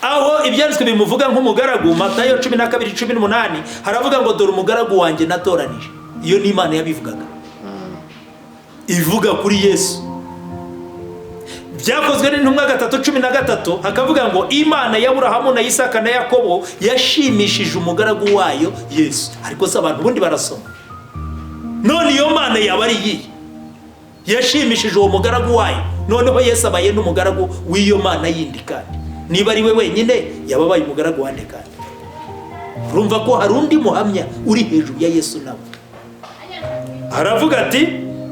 aho ibyanditswe bimuvuga nk'umugaragu. Matayo 12:18 haravuga ngo dore umugaragu wanjye natoranije. Iyo ni Imana yabivugaga, ivuga kuri Yesu. Byakozwe n'intumwa 3:13 hakavuga ngo Imana ya Aburahamu na Isaka na Yakobo yashimishije umugaragu wayo Yesu. Ariko se abantu bundi barasoma, none iyo Mana yaba ari iyi yashimishije uwo mugaragu wayo, noneho Yesu abaye n'umugaragu w'iyo Mana yindi, kandi niba ari we wenyine yababaye umugaragu wande? Kandi urumva ko hari undi muhamya uri hejuru ya Yesu nawe. Aravuga ati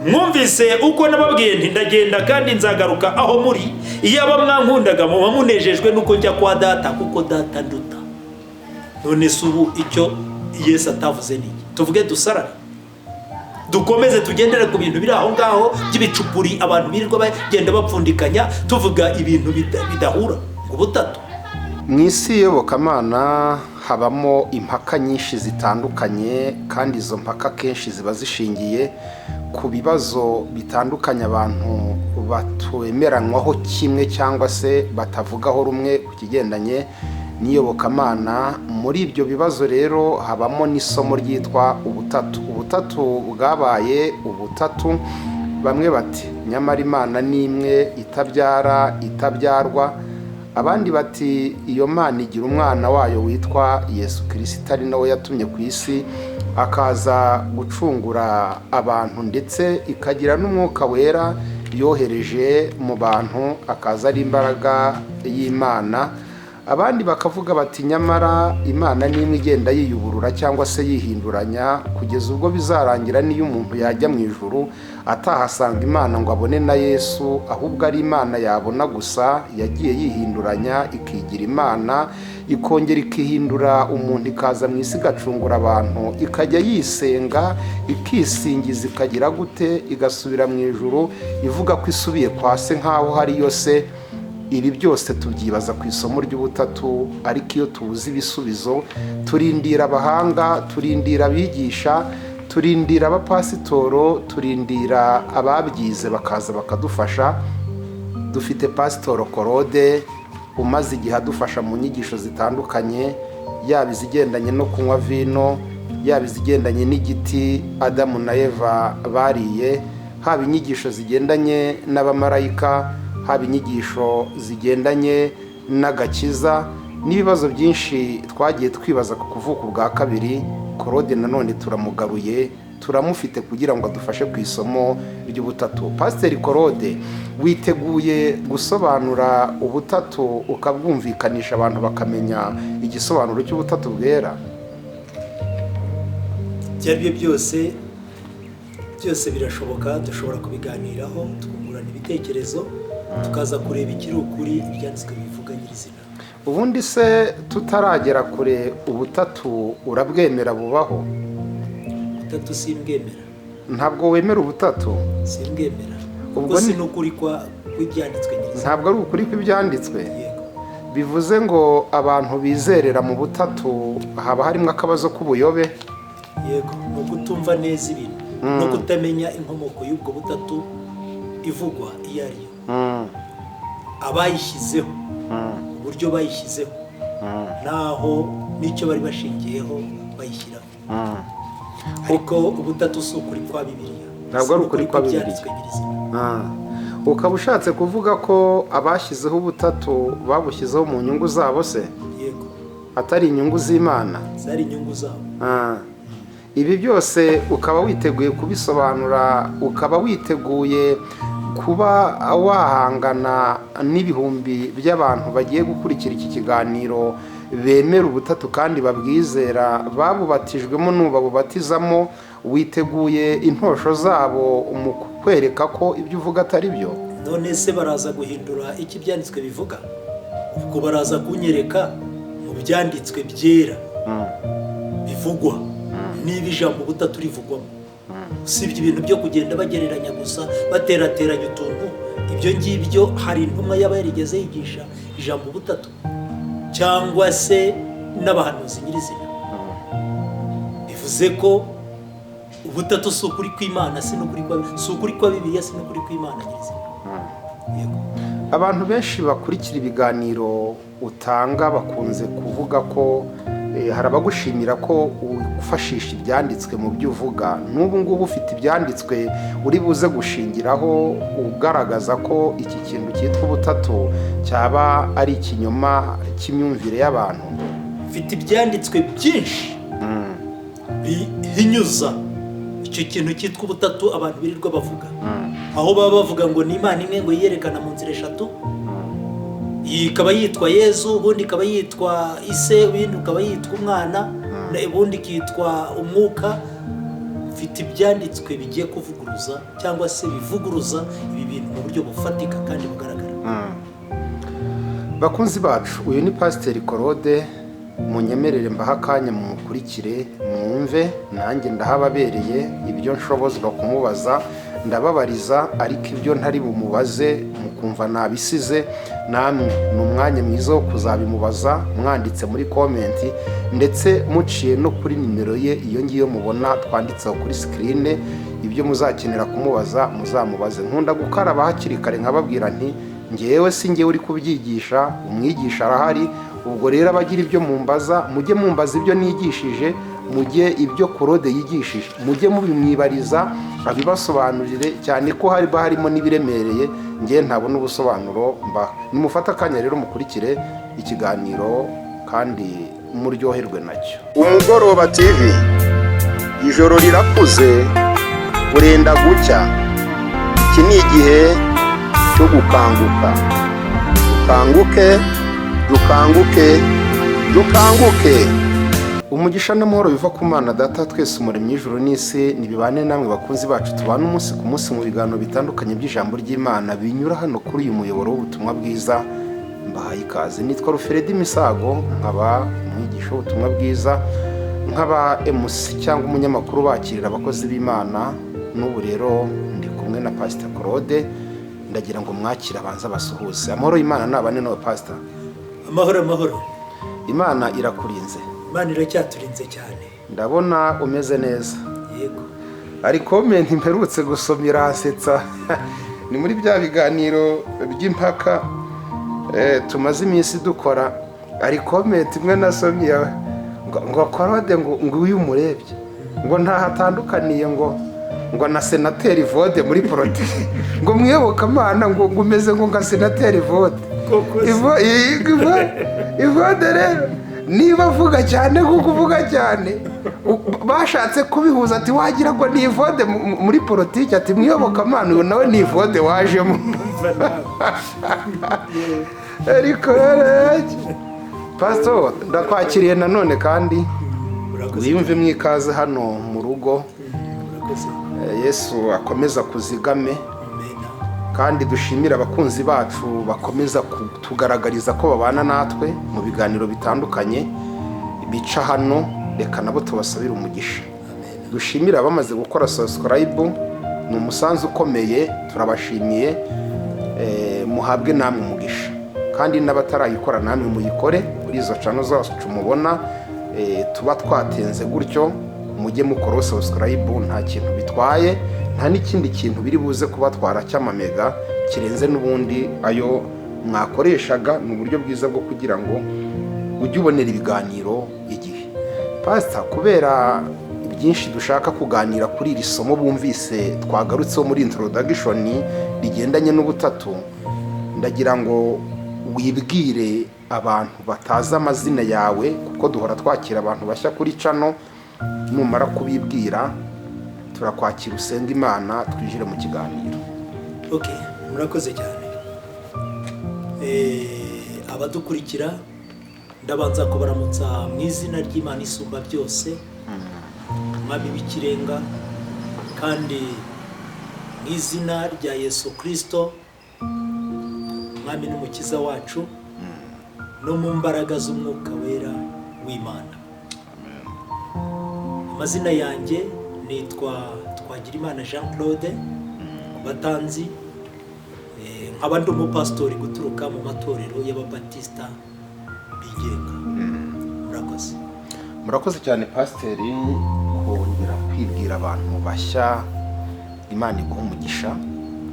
mwumvise uko nababwiye nti ndagenda kandi nzagaruka aho muri, iyaba mwankundaga muba munejejwe nuko njya kwa data, kuko data nduta. None se ubu icyo Yesu atavuze ni iki? Tuvuge dusarare, dukomeze tugendere ku bintu biri aho ngaho by'ibicupuri abantu birirwa bagenda bapfundikanya, tuvuga ibintu bidahura ngo butatu. Mu isi y'Iyobokamana habamo impaka nyinshi zitandukanye, kandi izo mpaka kenshi ziba zishingiye ku bibazo bitandukanye abantu batwemeranywaho kimwe cyangwa se batavugaho rumwe ku kigendanye n'iyobokamana. Muri ibyo bibazo rero habamo n'isomo ryitwa ubutatu. Ubutatu bwabaye ubutatu, bamwe bati nyamara Imana ni imwe itabyara itabyarwa, abandi bati iyo Mana igira umwana wayo witwa Yesu Kristo, ari nawe yatumye ku isi akaza gucungura abantu, ndetse ikagira n'umwuka wera yohereje mu bantu akaza ari imbaraga y'Imana. Abandi bakavuga bati nyamara Imana ni imwe igenda yiyuburura cyangwa se yihinduranya, kugeza ubwo bizarangira n'iyo umuntu yajya mu ijuru atahasanga Imana ngo abone na Yesu, ahubwo ari Imana yabona gusa yagiye yihinduranya ikigira Imana, ikongera ikihindura umuntu, ikaza mu isi igacungura abantu, ikajya yisenga ikisingiza, ikagira gute, igasubira mu ijuru ivuga ko isubiye kwa se nk'aho hariyo se. Ibi byose tubyibaza ku isomo ry'ubutatu, ariko iyo tubuze ibisubizo turindira abahanga, turindira abigisha, turindira abapasitoro, turindira ababyize bakaza bakadufasha. Dufite Pasitoro Claude umaze igihe adufasha mu nyigisho zitandukanye, yaba izigendanye no kunywa vino, yaba izigendanye n'igiti Adamu na Eva bariye, haba inyigisho zigendanye n'abamarayika, haba inyigisho zigendanye n'agakiza, n'ibibazo byinshi twagiye twibaza ku kuvuka bwa kabiri. Claude nanone turamugaruye, turamufite kugira ngo adufashe ku isomo ry'ubutatu. Pasiteri Claude, witeguye gusobanura ubutatu ukabwumvikanisha abantu bakamenya igisobanuro cy'ubutatu bwera? Ibyo ari byo byose birashoboka, dushobora kubiganiraho tukungurana ibitekerezo, tukaza kureba ikiri ukuri ibyanditswe bivuga nyirizina. Ubundi se tutaragera kure, ubutatu urabwemera bubaho? Ubutatu simbwemera. Ntabwo wemera ubutatu? Simbwemera. Ubwo si n'ukuri kw'ibyanditswe nyirizina. Ntabwo ari ukuri kw'ibyanditswe? Yego. Bivuze ngo abantu bizerera mu butatu haba harimo akabazo k'ubuyobe? Yego, no kutumva neza ibintu, no kutamenya inkomoko y'ubwo butatu ivugwa iyo ari yo, abayishyizeho, uburyo bayishyizeho, naho n'icyo bari bashingiyeho bayishyiraho. Ariko ubutatu si ukuri kwa Bibiliya, ntabwo ari ukuri kwa Bibiliya. Ukaba ushatse kuvuga ko abashyizeho ubutatu babushyizeho mu nyungu zabo se? Yego. Atari inyungu z'Imana? Zari inyungu zabo. Ibi byose ukaba witeguye kubisobanura, ukaba witeguye kuba wahangana n'ibihumbi by'abantu bagiye gukurikira iki kiganiro bemera ubutatu kandi babwizera, babubatijwemo n'ubabubatizamo, witeguye intosho zabo mu kwereka ko ibyo uvuga atari byo? None se baraza guhindura iki byanditswe bivuga? Ubwo baraza kunyereka mu byanditswe byera bivugwa niba ijambo ubutatu rivugwamo. Usibye ibintu byo kugenda bagereranya gusa, baterateranya utuntu, ibyo ngibyo hari intumwa yaba yarigeze yigisha ijambo ubutatu, cyangwa se n'abahanuzi nyirizina. Bivuze ko ubutatu si ukuri kw'Imana, si ukuri kwa Bibiliya, si ukuri kw'Imana nyirizina. Yego. abantu benshi bakurikira ibiganiro utanga bakunze kuvuga ko hari abagushimira ko ufashisha ibyanditswe mu byo uvuga. n'ubu ngubu ufite ibyanditswe uri buze gushingiraho ugaragaza ko iki kintu cyitwa ubutatu cyaba ari ikinyoma cy'imyumvire y'abantu. mfite ibyanditswe byinshi bihinyuza icyo kintu cyitwa ubutatu abantu birirwa bavuga. aho baba bavuga ngo ni Imana imwe ngo yiyerekana mu nzira eshatu, ikaba yitwa Yezu, ubundi ikaba yitwa Ise, ubundi ikaba yitwa Umwana, ubundi ikitwa Umwuka. mfite ibyanditswe bigiye kuvuguruza cyangwa se bivuguruza ibi bintu mu buryo bufatika kandi bugaragara. Bakunzi bacu, uyu ni Pasiteri Claude. munyemerere mbaha akanya mumukurikire mwumve, nanjye ndahababereye ibyo nshobozwa kumubaza ndababariza, ariko ibyo ntari bumubaze mukumva nabisize, namwe ni umwanya mwiza wo kuzabimubaza mwanditse muri komenti, ndetse muciye no kuri nimero ye iyo ngiyo mubona twanditseho kuri sikrine. ibyo muzakenera kumubaza muzamubaze. nkunda gukaraba hakiri kare nkababwira nti ngewe si ngewe uri kubyigisha, umwigisha arahari. ubwo rero abagira ibyo mumbaza mujye mumbaza ibyo nigishije, mujye ibyo Claude yigishije mujye mubimwibariza abibasobanurire, cyane ko harimo n'ibiremereye ngewe ntabona ubusobanuro mbaha. nimufata akanya rero mukurikire ikiganiro kandi muryoherwe nacyo. Umugoroba TV, ijoro rirakuze burenda gucya, iki ni igihe cyo gukanguka. dukanguke. umugisha n'amahoro biva ku Mana Data twese umuremyi w'ijuru n'isi nibibane namwe bakunzi bacu tubana umunsi ku munsi mu biganiro bitandukanye by'ijambo ry'Imana binyura hano kuri uyu muyoboro w'ubutumwa bwiza. mbahaye ikaze. nitwa Ruferedi Misago, nkaba umwigisha w'ubutumwa bwiza, nkaba MC cyangwa umunyamakuru bakirira abakozi b'Imana. n'ubu rero ndi kumwe na Pastor Claude, ndagira ngo mwakire abanza basuhuze. amahoro y'Imana nabane nawe Pastor. amahoro. Imana irakurinze. Imana iracyaturinze cyane. ndabona umeze neza. yego. ari comment mperutse gusomera asetsa ni muri bya biganiro by'impaka tumaze iminsi dukora. ari comment imwe nasomye ngo Claude ngo uyu murebye ngo ntahatandukaniye ngo na senateri Vode muri politiki, ngo mwiyoboka Imana ngo umeze ngo nka senateri Vode. Ivode rero niba avuga cyane kuko uvuga cyane, bashatse kubihuza ati wagira ngo ni Ivode muri politiki, ati mwiyoboka Imana uyu nawe ni Ivode wajemo. ariko Pastor ndakwakiriye nanone kandi wiyumve mwikaze hano mu rugo. Yesu akomeza kuzigame kandi dushimira abakunzi bacu bakomeza kutugaragariza ko babana natwe mu biganiro bitandukanye bica hano. reka nabo tubasabira umugisha. dushimira abamaze gukora subscribe, ni umusanzu ukomeye, turabashimiye. muhabwe namwe umugisha, kandi n'abatarayikora namwe muyikore kuri izo channel zacu mubona tuba twatenze gutyo. mujye mukora subscribe, nta kintu bitwaye, nta n'ikindi kintu biri buze kubatwara cy'amamega kirenze n'ubundi ayo mwakoreshaga. ni uburyo bwiza bwo kugira ngo ujye ubonera ibiganiro igihe. Pastor, kubera byinshi dushaka kuganira kuri iri somo bumvise twagarutseho muri introduction rigendanye n'ubutatu, ndagira ngo wibwire abantu batazi amazina yawe, kuko duhora twakira abantu bashya kuri channel. numara kubibwira turakwakira usenga Imana twijire mu kiganiro. Okay, murakoze cyane. abadukurikira ndabanza kubaramutsa mu izina ry'Imana isumba byose, Umwami w'ikirenga, kandi mu izina rya Yesu Kristo Umwami n'umukiza wacu, no mu mbaraga z'Umwuka wera w'Imana. amazina yanjye nitwa Twagirimana Jean Claude batanzi, nkaba ndi umupasitori guturuka mu matorero y'ababatista bigenga. murakoze cyane Pasiteri kongera kwibwira abantu bashya. Imana iguha umugisha.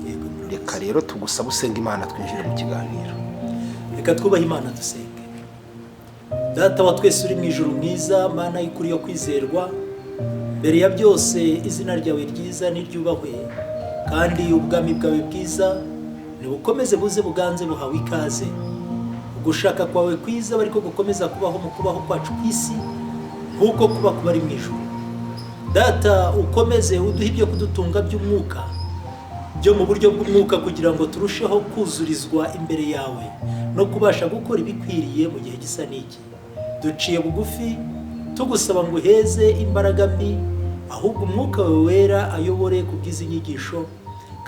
yego. reka rero tugusaba usenga Imana twinjire mu kiganiro. reka twubahe Imana dusenge. Data wa twese uri mu ijuru mwiza, Mana y'ukuri yo kwizerwa, mbere ya byose izina ryawe ryiza niryubahwe, kandi ubwami bwawe bwiza nibukomeze buze buganze buhawe ikaze. Ugushaka kwawe kwiza bari ko gukomeza kubaho mu kubaho kwacu ku isi nk'uko kuba kubari mu ijuru. Data ukomeze uduhe ibyo kudutunga by'umwuka, byo mu buryo bw'umwuka, kugira ngo turusheho kuzurizwa imbere yawe no kubasha gukora ibikwiriye mu gihe gisa n'iki. Duciye bugufi tugusaba ngo uheze imbaraga mbi, ahubwo umwuka wawe wera ayobore ku bw'izi nyigisho,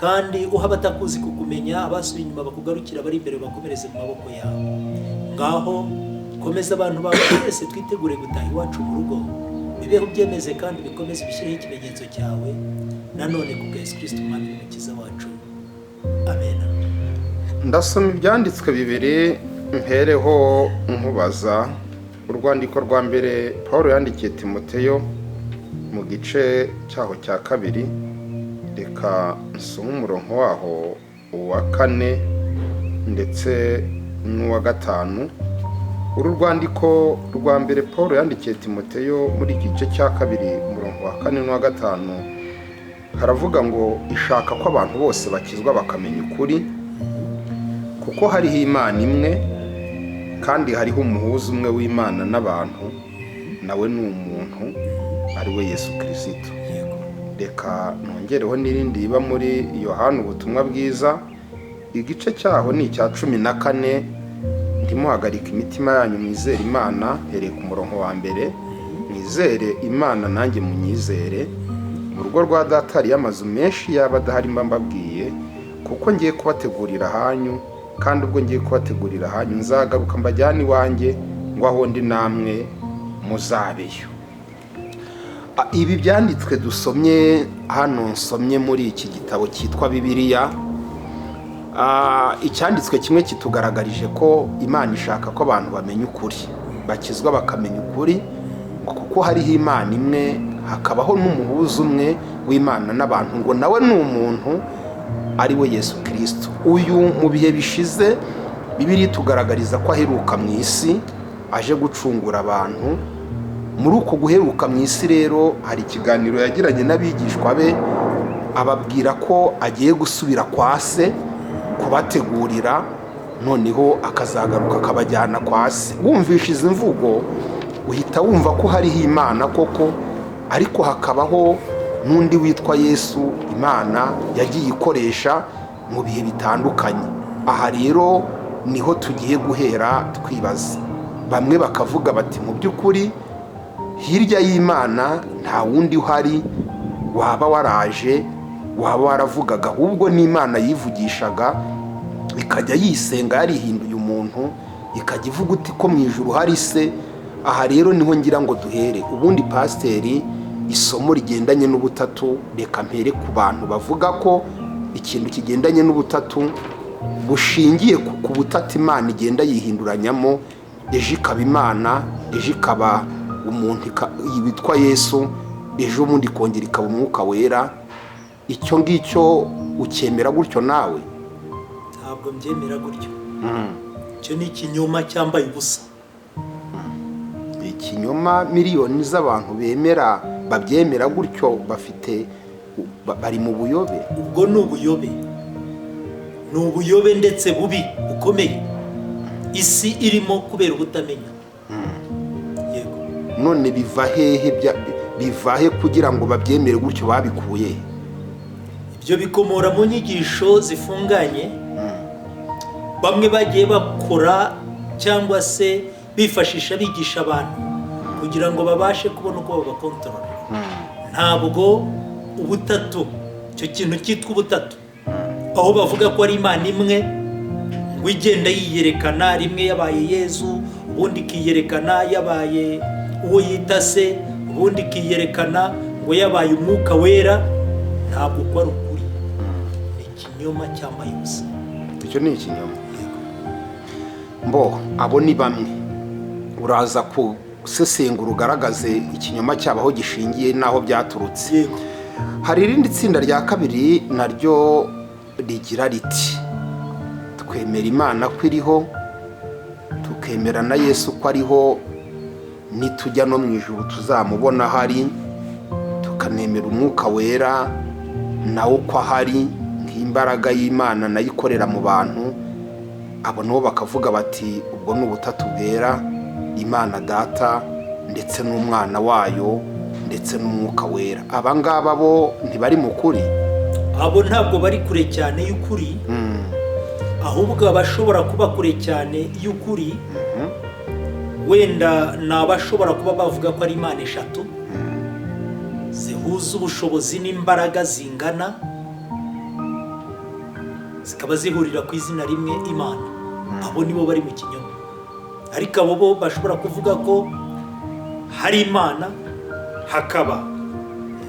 kandi uha abatakuzi kukumenya, abasubiye inyuma bakugarukira, bari imbere bakomereze mu maboko yawe. Ngaho komeza abantu bawe twese twitegure gutaha iwacu mu rugo, bibeho byemeze kandi bikomeze bishyireho ikimenyetso cyawe, nanone ku bwa Yesu Kristo umwami n'umukiza wacu, amen. Ndasoma ibyanditswe bibiri mpereho nkubaza. Urwandiko rwa mbere Pawulo yandikiye Timoteyo mu gice cyaho cya kabiri, reka nsome umurongo waho uwa 4 ndetse n'uwa 5. Uru rwandiko rwa mbere Pawulo yandikiye Timoteyo muri gice cya kabiri umurongo wa 4 n'uwa 5 haravuga ngo ishaka ko abantu bose bakizwa bakamenya ukuri, kuko hariho Imana imwe kandi hariho umuhuza umwe w'Imana n'abantu, nawe ni umuntu, ari we Yesu Kristo. Reka nongereho n'irindi riba muri Yohana ubutumwa bwiza, igice cyaho ni icya 14. Ndimuhagarika imitima yanyu mwizere Imana, hereye ku murongo wa mbere. Mwizere Imana nanjye munyizere. Mu rugo rwa Data hariyo amazu menshi, yaba adahari mba mbabwiye, kuko ngiye kubategurira hanyu, kandi ubwo ngiye kubategurira hanyu nzagaruka mbajyane iwanjye, ngo aho ndi namwe muzabeyo. Ibi byanditswe dusomye hano, nsomye muri iki gitabo cyitwa Bibiliya. Icyanditswe kimwe kitugaragarije ko Imana ishaka ko abantu bamenya ukuri, bakizwa bakamenya ukuri, kuko hariho Imana imwe, hakabaho n'umuhuza umwe w'Imana n'abantu, ngo nawe ni umuntu, ari we Yesu Kristo. Uyu mu bihe bishize Bibiliya itugaragariza ko aheruka mu isi, aje gucungura abantu. Muri uko guheruka mu isi rero hari ikiganiro yagiranye n'abigishwa be, ababwira ko agiye gusubira kwa se kubategurira, noneho akazagaruka akabajyana kwa se. Wumvisha izi mvugo uhita wumva ko hariho Imana koko, ariko hakabaho n'undi witwa Yesu, Imana yagiye ikoresha mu bihe bitandukanye. Aha rero niho tugiye guhera twibaza. Bamwe bakavuga bati mu by'ukuri hirya y'Imana nta wundi uhari waba waraje, waba waravugaga, ahubwo n'Imana yivugishaga, ikajya yisenga yarihinduye umuntu, ikajya ivuga uti ko mu ijuru hari se. Aha rero niho ngira ngo duhere. Ubundi pasiteri, isomo rigendanye n'ubutatu, reka mpere ku bantu bavuga ko ikintu kigendanye n'ubutatu bushingiye ku butatu Imana igenda yihinduranyamo, ejo ikaba Imana, ejo ikaba umuntu witwa Yesu, ejo ubundi ikongera ikaba umwuka wera. Icyo ngicyo ukemera gutyo nawe? Ntabwo mbyemera gutyo. Icyo ni ikinyoma cyambaye ubusa. Ikinyoma miliyoni z'abantu bemera, babyemera gutyo, bafite bari mu buyobe. Ubwo ni ubuyobe, ni ubuyobe ndetse bubi bukomeye isi irimo kubera ubutamenya. Yego. None biva he kugira ngo babyemere gutyo? Babikuye ibyo bikomora mu nyigisho zifunganye bamwe bagiye bakora, cyangwa se bifashisha bigisha abantu kugira ngo babashe kubona uko babakontorora. Ntabwo ubutatu, icyo kintu cyitwa ubutatu, aho bavuga ko ari Imana imwe, ngo igenda yiyerekana, rimwe yabaye Yesu, ubundi ikiyerekana yabaye uwo yita se, ubundi ikiyerekana ngo yabaye umwuka wera. Ntabwo ko ari ukuri, ni ikinyoma cyambaye ubusa. Icyo ni ikinyoma. Mbo abo ni bamwe, uraza gusesengura ugaragaze ikinyoma cyabo aho gishingiye n'aho byaturutse. Yego. Hari irindi tsinda rya kabiri naryo rigira riti twemera Imana ko iriho, tukemera na Yesu ko ariho, nitujya no mu ijuru tuzamubona ahari, tukanemera umwuka wera nawo ko ahari nk'imbaraga y'Imana nayo ikorera mu bantu. Abo nabo bakavuga bati ubwo ni ubutatu bwera, Imana Data ndetse n'umwana wayo ndetse n'umwuka wera. Aba ngaba bo ntibari mu kuri? Abo ntabwo bari kure cyane y'ukuri, ahubwo abashobora kuba kure cyane y'ukuri wenda ni abashobora kuba bavuga ko ari Imana eshatu zihuza ubushobozi n'imbaraga zingana, zikaba zihurira ku izina rimwe Imana. Abo nibo bari mu kinyoma. Ariko abo bo bashobora kuvuga ko hari Imana, hakaba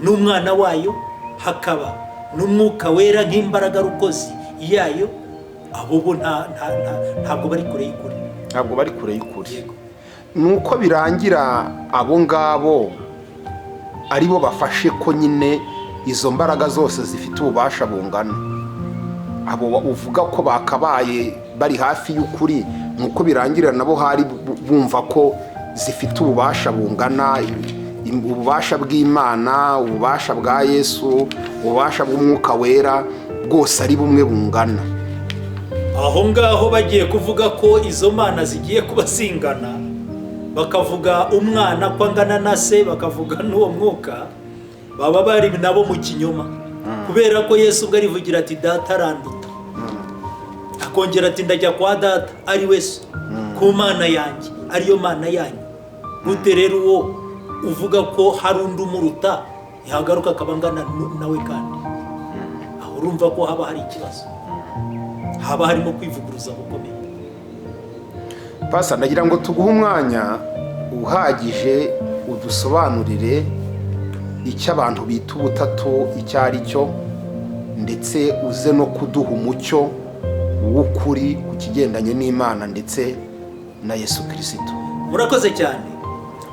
n'umwana wayo, hakaba n'umwuka wera nk'imbaraga rukozi yayo. Abo bo ntabwo bari kure y'ukuri. Ntabwo bari kure y'ukuri. Nuko birangira abo ngabo ari bo bafashe ko nyine izo mbaraga zose zifite ububasha bungana. Abo uvuga ko bakabaye bari hafi y'ukuri, nuko birangira nabo hari bumva ko zifite ububasha bungana, ububasha bw'Imana, ububasha bwa Yesu, ububasha bw'umwuka wera, bwose ari bumwe bungana. Aho ngaho bagiye kuvuga ko izo mana zigiye kuba zingana, bakavuga umwana ko angana na se, bakavuga n'uwo mwuka, baba bari nabo mu kinyoma. Kubera ko Yesu ubwo arivugira ati Data aranduta, akongera ati ndajya kwa Data ari we so, ku Mana yanjye ariyo Mana yanyu. Gute rero uwo uvuga ko hari undi umuruta yagaruka akaba angana nawe? Kandi aho urumva ko haba hari ikibazo, haba harimo kwivuguruza gukomeye. Pasa, ndagira ngo tuguhe umwanya uhagije udusobanurire icyo abantu bita ubutatu icyo ari cyo, ndetse uze no kuduha umucyo w'ukuri ku kigendanye n'Imana ndetse na Yesu Kristo. Murakoze cyane.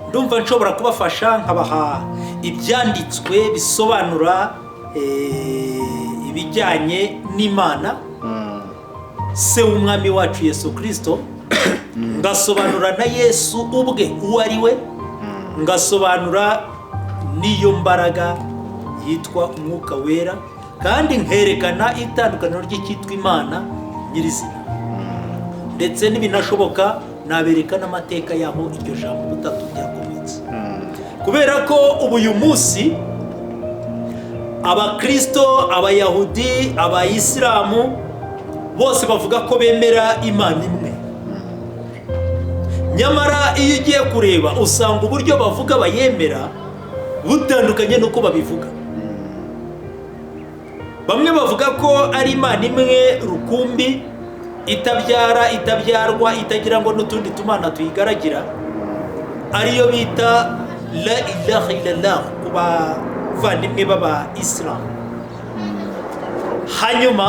Ndumva nshobora kubafasha nkabaha ibyanditswe bisobanura ibijyanye n'Imana, se w'umwami wacu Yesu Kristo, ngasobanura na Yesu ubwe uwo ari we, ngasobanura n'iyo mbaraga yitwa umwuka wera, kandi nkerekana itandukaniro ry'icyitwa Imana nyirizina. Ndetse n'ibinashoboka nabereka n'amateka y'aho iryo jambo butatu ryakomotse. Kubera ko ubu uyu munsi Abakristo, Abayahudi, Abayisilamu bose bavuga ko bemera Imana imwe. Nyamara iyo ugiye kureba usanga uburyo bavuga bayemera butandukanye n'uko babivuga. Bamwe bavuga ko ari Imana imwe rukumbi, itabyara, itabyarwa, itagira ngo n'utundi tumana tuyigaragira, ariyo bita la ilaha illallah ku bavandimwe b'Abayisilamu. Hanyuma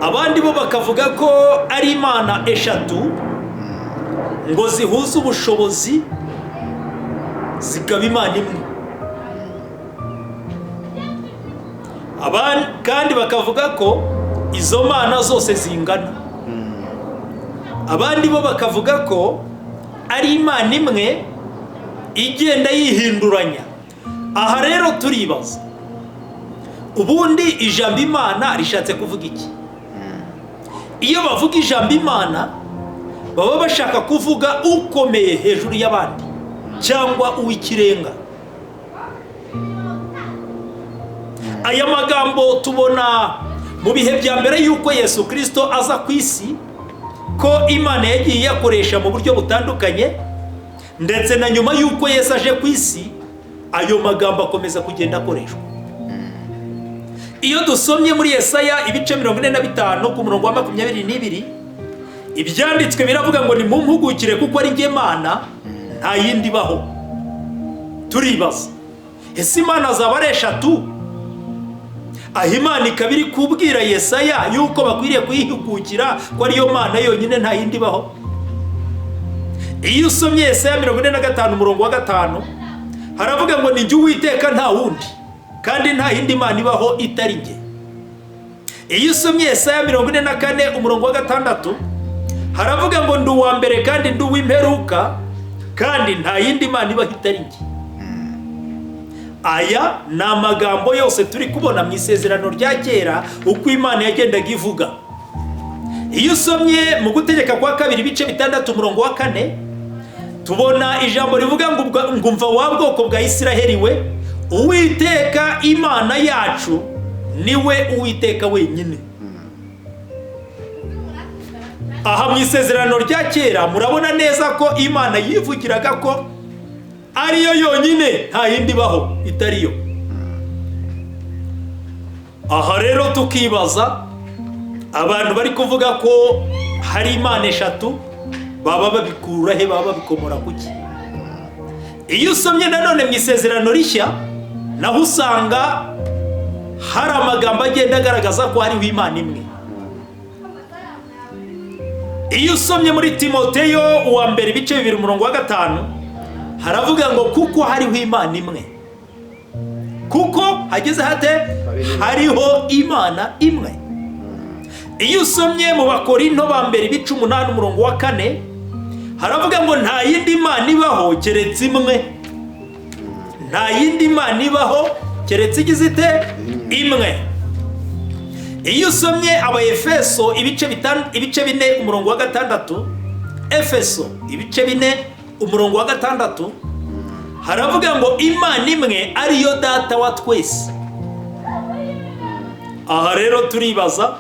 abandi bo bakavuga ko ari Imana eshatu ngo zihuze ubushobozi zikaba Imana imwe. Abandi kandi bakavuga ko izo mana zose zingana. Abandi bo bakavuga ko ari Imana imwe igenda yihinduranya. Aha rero turibaza, ubundi ijambo Imana rishatse kuvuga iki? Iyo bavuga ijambo Imana baba bashaka kuvuga ukomeye hejuru y'abandi cyangwa uw'ikirenga. Aya magambo tubona mu bihe bya mbere y'uko Yesu Kristo aza ku isi, ko Imana yagiye yakoresha mu buryo butandukanye, ndetse na nyuma y'uko Yesu aje ku isi ayo magambo akomeza kugenda akoreshwa. Iyo dusomye muri Yesaya ibice 45 ku murongo wa 22, ibyanditswe biravuga ngo nimumpugukire kuko ari njye Mana, nta yindi baho. Turibaza, ese Imana zaba ari eshatu? Aho Imana ikaba iri kubwira Yesaya yuko bakwiriye kuyihugukira ko ariyo Mana yonyine, nta yindi baho. Iyo usomye Yesaya 45 umurongo wa 5, haravuga ngo ni njye Uwiteka nta wundi, kandi nta yindi Mana ibaho itari njye. iyo usomye Yesaya 44 umurongo wa 6 haravuga ngo ndi uwa mbere kandi ndi uw'imperuka kandi nta yindi mana ibaho itari njye. Aya ni amagambo yose turi kubona mu isezerano rya kera uko Imana yagendaga ivuga. Iyo usomye mu Gutegeka kwa 2 ibice 6 umurongo wa 4 tubona ijambo rivuga ngo umva wa bwoko bwa Isiraheli we, Uwiteka Imana yacu niwe Uwiteka wenyine. Aha mu isezerano rya kera murabona neza ko Imana yivugiraga ko ariyo yonyine, nta yindi baho itariyo. Aha rero tukibaza abantu bari kuvuga ko hari Imana eshatu, baba babikura he, baba babikomora kuki? Iyo usomye nanone mu isezerano rishya naho usanga hari amagambo agenda agaragaza ko hariho Imana imwe. Iyo usomye muri Timoteyo uwa mbere ibice 2 umurongo wa 5 haravuga ngo kuko hariho Imana imwe. Kuko hageze hate hariho Imana imwe. Iyo usomye mu Bakorinto ba mbere ibice 8 umurongo wa 4 haravuga ngo nta yindi Imana ibaho keretse imwe. Nta yindi Imana ibaho keretse igizite imwe. Iyo usomye Abaefeso ibice 4 umurongo wa 6, Efeso ibice 4 umurongo wa 6 haravuga ngo Imana imwe ariyo data wa twese. Aha rero turibaza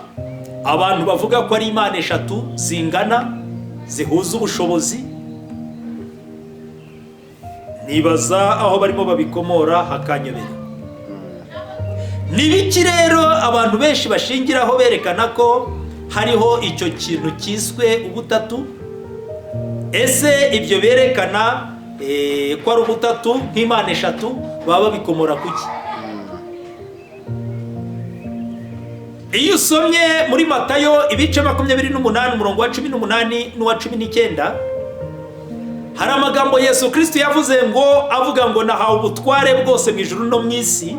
abantu bavuga ko ari Imana eshatu zingana zihuza ubushobozi, nibaza aho barimo babikomora hakanyobera. Nibiki rero abantu benshi bashingiraho berekana ko hariho icyo kintu cyiswe ubutatu? Ese ibyo berekana ko ari ubutatu nk'Imana eshatu baba bikomora kuki? Iyo usomye muri Matayo ibice 28 umurongo wa 18 n'uwa 19 hari amagambo Yesu Kristo yavuze ngo avuga ngo nahawe ubutware bwose mu ijuru no mu isi,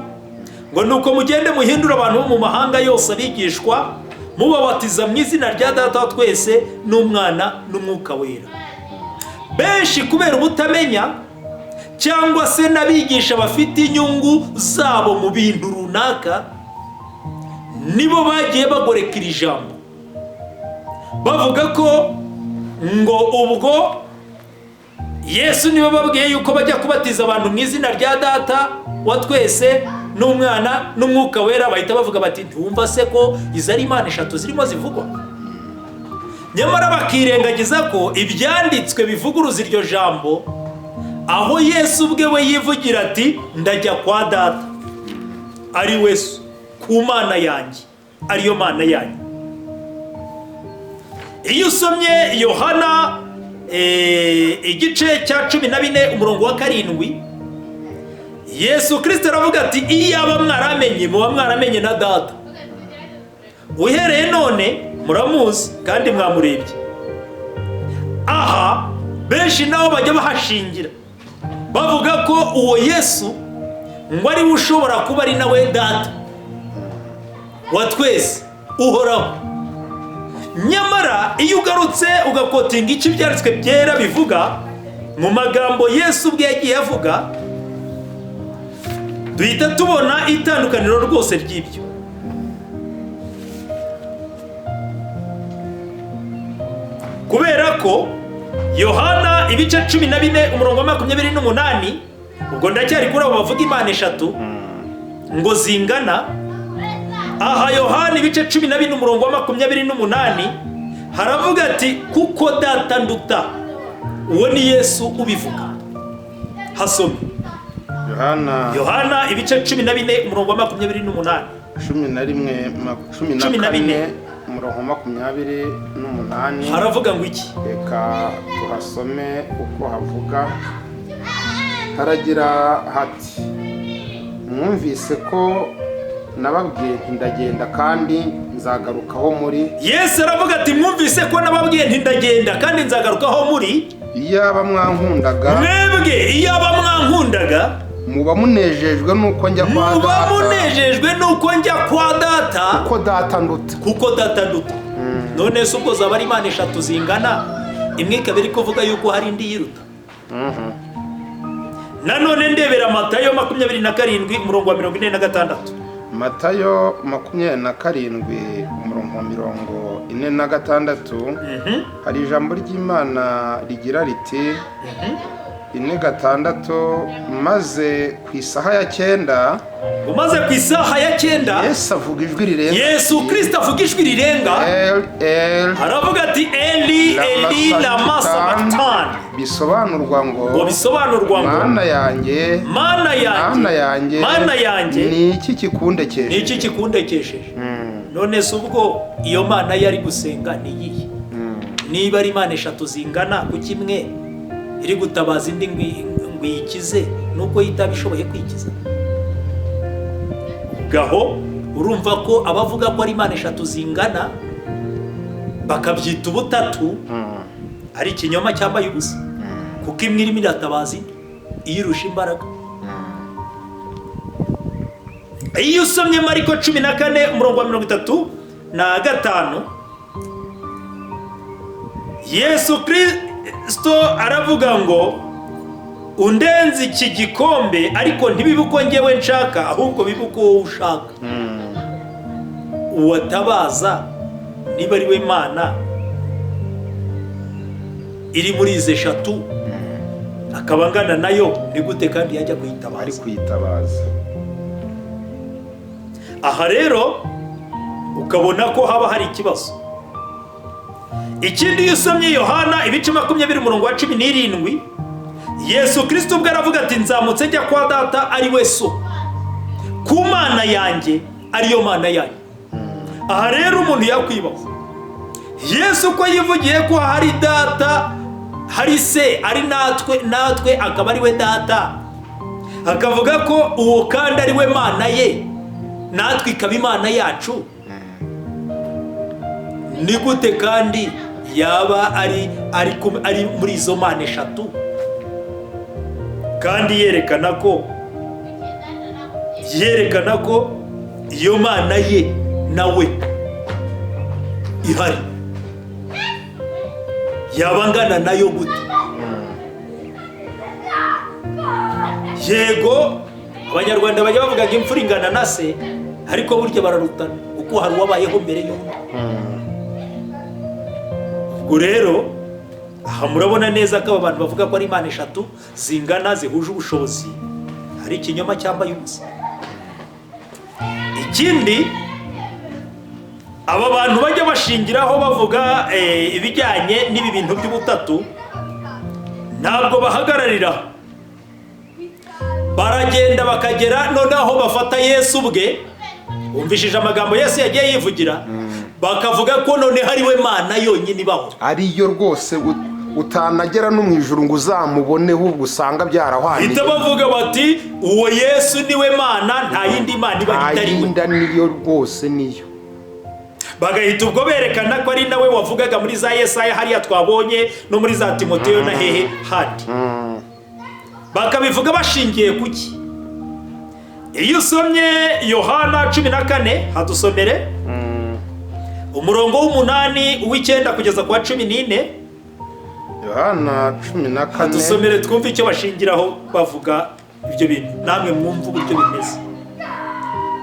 ngo nuko mugende muhindura abantu bo mu mahanga yose abigishwa mubabatiza mu izina rya Data wa twese n'Umwana n'Umwuka wera. Benshi kubera ubutamenya cyangwa se n'abigisha bafite inyungu zabo mu bintu runaka nibo bagiye bagoreka iri jambo bavuga ko ngo ubwo Yesu niwe babwiye yuko bajya kubatiza abantu mu izina rya Data wa twese n'Umwana n'Umwuka wera, bahita bavuga bati ntiwumva se ko izo ari Imana eshatu zirimo zivugwa? Nyamara bakirengagiza ko ibyanditswe bivuguruza iryo jambo, aho Yesu ubwe we yivugira ati ndajya kwa Data ari we ku Mana yanjye, ariyo Mana yanjye. Iyo usomye Yohana igice cya 14 umurongo wa 7 Yesu Kristo aravuga ati iyaba mwaramenye muba mwaramenye na Data, uhereye none muramuzi kandi mwamurebye. Aha benshi nabo bajya bahashingira bavuga ko uwo Yesu ngo ari ushobora kuba ari nawe Data wa twese uhoraho. Nyamara iyo ugarutse ugakotinga iki byanditswe byera bivuga mu magambo Yesu ubwe yagiye avuga, duhita tubona itandukaniro rwose ry'ibyo. Kubera ko Yohana ibice 14 umurongo wa 28 ubwo ndacyari kuri abo bavuga Imana eshatu ngo zingana. Aha Yohana ibice 12 umurongo wa 28 haravuga ati kuko Data nduta. Uwo ni Yesu ubivuga. Hasome Yohana ibice 14 umurongo wa 28 11 umurongo wa 28 haravuga ngo iki? Reka tuhasome uko havuga. Haragira hati mwumvise ko nababwiye ndagenda kandi nzagarukaho muri. Yesu aravuga ati mwumvise ko nababwiye ndagenda kandi nzagarukaho muri. Iyaba mwankundaga mwebwe, iyaba mwankundaga muba munejejwe nuko njya kwa data. muba munejejwe nuko njya kwa data kuko data nduta. kuko data nduta. none se ubwo zaba ari imana eshatu zingana, imwe ikaba iri kuvuga yuko hari indi yiruta? nanone ndebera Matayo 27 umurongo wa 46. Matayo 27 umurongo wa 46. Hari ijambo ry'Imana rigira riti 4:6, maze ku isaha ya 9, umaze ku isaha ya 9 Yesu avuga ijwi rirenga. Yesu Kristo avuga ijwi rirenga, aravuga ati Eli Eli lama sabachthani, bisobanurwa ngo mana yanjye, mana yanjye, mana yanjye, ni iki kikundekesheje? ni iki kikundekesheje? none se ubwo iyo mana yari gusenga ni iyihe? niba ari imana eshatu zingana, ku kimwe iri gutabaza indi ngo yikize, nuko yitabishoboye kwikiza? gaho urumva ko abavuga ko ari imana eshatu zingana bakabyita ubutatu ari ikinyoma cyambaye ubusa, kuko imwe irimo iratabaza indi iyirusha imbaraga. iyo usomye Mariko 14 umurongo wa 35, Yesu Kristo aravuga ngo undenze iki gikombe, ariko ntibibe uko njyewe nshaka, ahubwo bibe uko wowe ushaka. uwatabaza niba ari we Mana iri muri izi eshatu akaba angana nayo, ni gute kandi yajya kwitabaza? aha rero ukabona ko haba hari ikibazo. ikindi iyo usomye Yohana 20 umurongo wa 17, Yesu Kristo ubwo aravuga ati nzamutse njya kwa data ari we so, ku mana yanjye ariyo mana yanyu. aha rero umuntu yakwibaza, Yesu ko yivugiye ko hari data, hari se, ari natwe akaba ari we data, akavuga ko uwo kandi ari we mana ye, natwe ikaba imana yacu, ni gute kandi yaba ari muri izo mana eshatu, kandi yerekana ko iyo mana ye nawe ihari, yaba angana nayo gute? yego abanyarwanda bajya bavuga ngo imfura ingana na se, ariko burya bararutana kuko hari uwabayeho mbere y'undi. ubwo rero aha murabona neza ko aba bantu bavuga ko ari imana eshatu zingana zihuje ubushobozi hari ikinyoma cyambaye ubusa. ikindi aba bantu bajya bashingiraho bavuga ibijyanye n'ibi bintu by'ubutatu, ntabwo bahagararira, baragenda bakagera noneho bafata Yesu ubwe, bumvishije amagambo Yesu yagiye yivugira, bakavuga ko none hari we Mana yonyine ibaho, ariyo rwose utanagera no mu ijuru ngo uzamubone, ahubwo usanga byarahwanye. hita bavuga bati uwo Yesu niwe Mana, nta yindi Mana iba itari we, niyo rwose niyo. bagahita ubwo berekana ko ari nawe wavugaga muri za Yesaya hariya twabonye no muri za Timoteyo na hehe handi. bakabivuga bashingiye kuki? iyo usomye Yohana 14 hadusomere umurongo w'8 uw'9 kugeza kwa 14. Yohana 14 hadusomere twumve icyo bashingiraho bavuga ibyo bintu, namwe mwumva uburyo bimeze.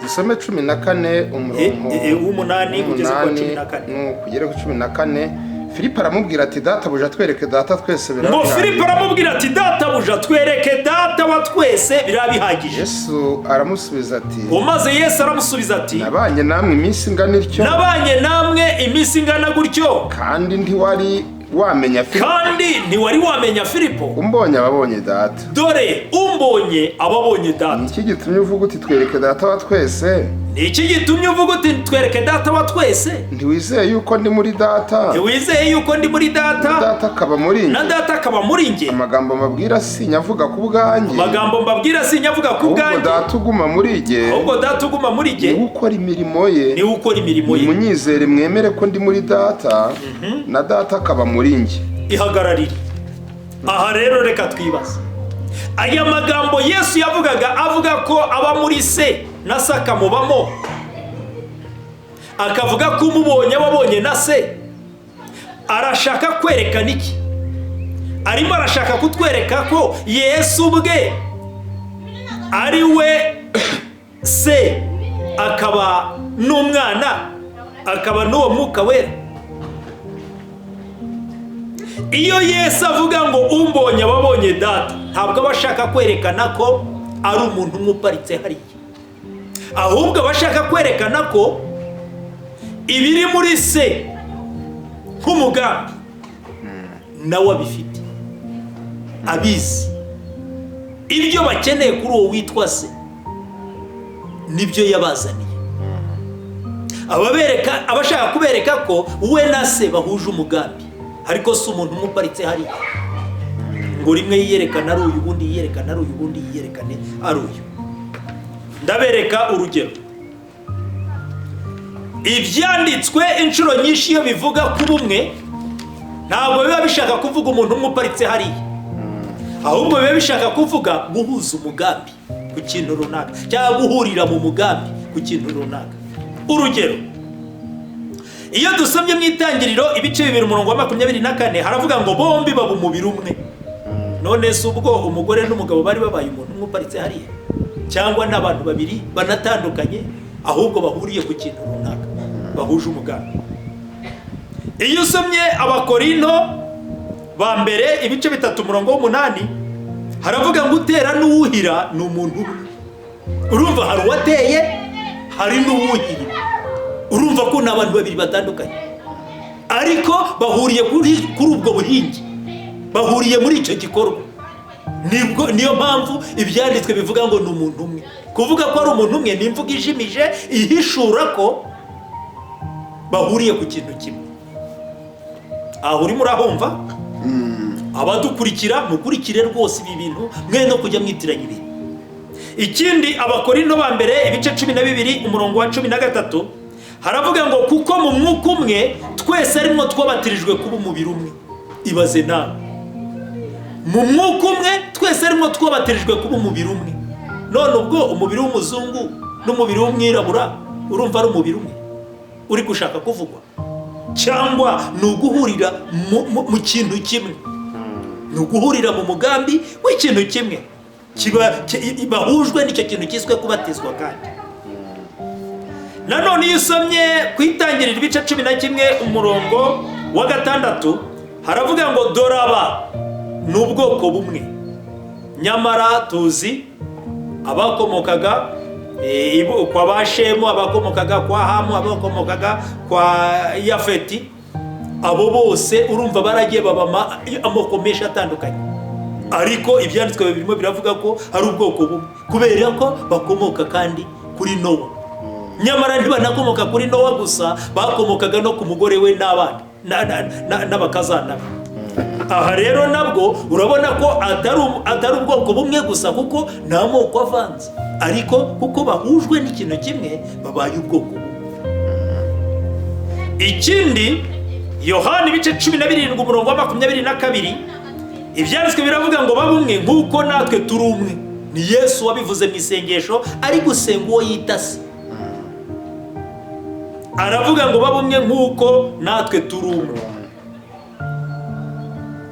dusome 14 umurongo w'8 kugeza kwa 14 kugera ku 14. Filipo aramubwira ati databuja twereke data twese birabihagije. ngo Filipo aramubwira ati databuja twereke data wa twese birabihagije. Yesu aramusubiza ati, umaze Yesu aramusubiza ati, nabanye namwe iminsi ingana ityo, nabanye namwe iminsi ingana gutyo, kandi ntiwari wamenya Filipo, umbonye ababonye data. dore umbonye ababonye data. ni iki gitumye uvuga uti twereke data wa twese? ni iki gitumye uvuga uti twereke data wa twese? ntiwizeye yuko ndi muri data? ntiwizeye yuko ndi muri data, na data akaba muri njye, na data akaba muri njye. amagambo mbabwira sinyavuga ku bwanjye, amagambo mbabwira sinyavuga ku bwanjye, ahubwo data uguma muri njye, niwe ukora imirimo ye, munyizere mwemere ko ndi muri data, na data akaba muri njye. ihagararire aha rero, reka twibaze, aya magambo Yesu yavugaga avuga ko aba muri se na se akamubamo, akavuga ko umubonye wabonye na se, arashaka kwerekana iki? Arimo arashaka kutwereka ko Yesu ubwe ari we se, akaba n'umwana, akaba n'uwo mwuka wera. Iyo Yesu avuga ngo umbonye wabonye data, ntabwo aba ashaka kwerekana ko ari umuntu umwe uparitse hariya, ahubwo aba ashaka kwerekana ko ibiri muri se nk'umugambi nawe abifite, abizi. Ibyo bakeneye kuri uwo witwa se nibyo yabazaniye. Abashaka kubereka ko we na se bahuje umugambi, ariko si umuntu umwe uparitse hariya ngo rimwe yiyerekana ari uyu, ubundi yiyerekana ari uyu, ubundi yiyerekane ari uyu. Ndabereka urugero. Ibyanditswe inshuro nyinshi iyo bivuga ku bumwe, ntabwo biba bishaka kuvuga umuntu umwe uparitse hariya, ahubwo biba bishaka kuvuga guhuza umugambi ku kintu runaka, cyangwa guhurira mu mugambi ku kintu runaka. Urugero, iyo dusomye mu Itangiriro ibice 2:24 haravuga ngo bombi baba umubiri umwe. None se ubwo umugore n'umugabo bari babaye umuntu umwe uparitse hariya, cyangwa n'abantu babiri banatandukanye ahubwo bahuriye ku kintu runaka, bahuje umugambi? Iyo usomye Abakorinto ba mbere ibice 3:8 haravuga ngo utera n'uwuhira ni umuntu umwe. Urumva hari uwateye, hari n'uwuhira. Urumva ko ni abantu babiri batandukanye, ariko bahuriye kuri ubwo buhingi, bahuriye muri icyo gikorwa. Niyo mpamvu ibyanditswe bivuga ngo ni umuntu umwe. Kuvuga ko ari umuntu umwe ni imvugo ijimije ihishura ko bahuriye ku kintu kimwe. Aho urimo urahumva? Abadukurikira mukurikire rwose ibi bintu, mwe no kujya mwitiranya ibintu. Ikindi, Abakorinto ba mbere ibice 12:13 haravuga ngo kuko mu mwuka umwe twese arimo twabatirijwe kuba umubiri umwe. Ibaze nawe, mu mwuka umwe twese arimo twabatirijwe kuba umubiri umwe. None ubwo umubiri w'umuzungu n'umubiri w'umwirabura urumva ari umubiri umwe uri gushaka kuvugwa? Cyangwa ni uguhurira mu kintu kimwe, ni uguhurira mu mugambi w'ikintu kimwe bahujwe n'icyo kintu cyiswe kubatizwa. Kandi nanone iyo usomye ku Itangiriro ibice 11:6 haravuga ngo doraba ni ubwoko bumwe, nyamara tuzi abakomokaga kwa Bashemu, abakomokaga kwa Hamu, abakomokaga kwa Yafeti. Abo bose urumva baragiye baba amoko menshi atandukanye, ariko ibyanditswe birimo biravuga ko ari ubwoko bumwe kubera ko bakomoka kandi kuri Nowa. Nyamara ntibanakomoka kuri Nowa gusa, bakomokaga no ku mugore we n'abana n'abakazana be. Aha rero nabwo urabona ko atari ubwoko bumwe gusa, kuko nta moko avanze, ariko kuko bahujwe n'ikintu kimwe babaye ubwoko bumwe. Ikindi, Yohana ibice 12:22 ibyanditswe biravuga ngo babumwe nk'uko natwe turi umwe. Ni Yesu wabivuze mu isengesho ari gusenga uwo yita se, aravuga ngo babumwe nk'uko natwe turi umwe.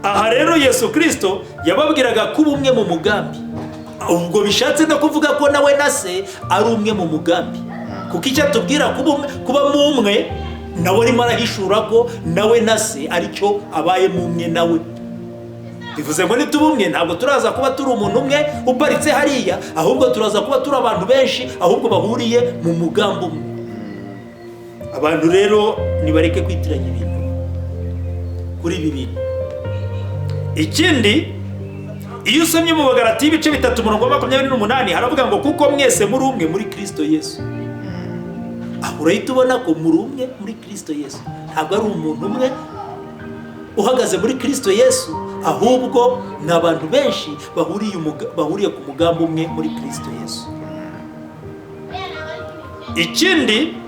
Aha rero Yesu Kristo yababwiraga kuba umwe mu mugambi. Ubwo bishatse no kuvuga ko nawe na se ari umwe mu mugambi, kuko icyo atubwira kuba mu umwe, nawe arimo arahishura ko nawe na se aricyo abaye mu umwe nawe. Bivuze ngo nituba umwe ntabwo turaza kuba turi umuntu umwe uparitse hariya, ahubwo turaza kuba turi abantu benshi ahubwo bahuriye mu mugambi umwe. Abantu rero nibareke kwitiranya ibintu kuri ibi bintu. Ikindi, iyo usomye mu Bagalatiya ibice 3:28 haravuga ngo kuko mwese muri umwe muri Kristo Yesu. Aho urahita ubona ko muri umwe muri Kristo Yesu, ntabwo ari umuntu umwe uhagaze muri Kristo Yesu, ahubwo ni abantu benshi bahuriye ku mugambi umwe muri Kristo Yesu. Ikindi,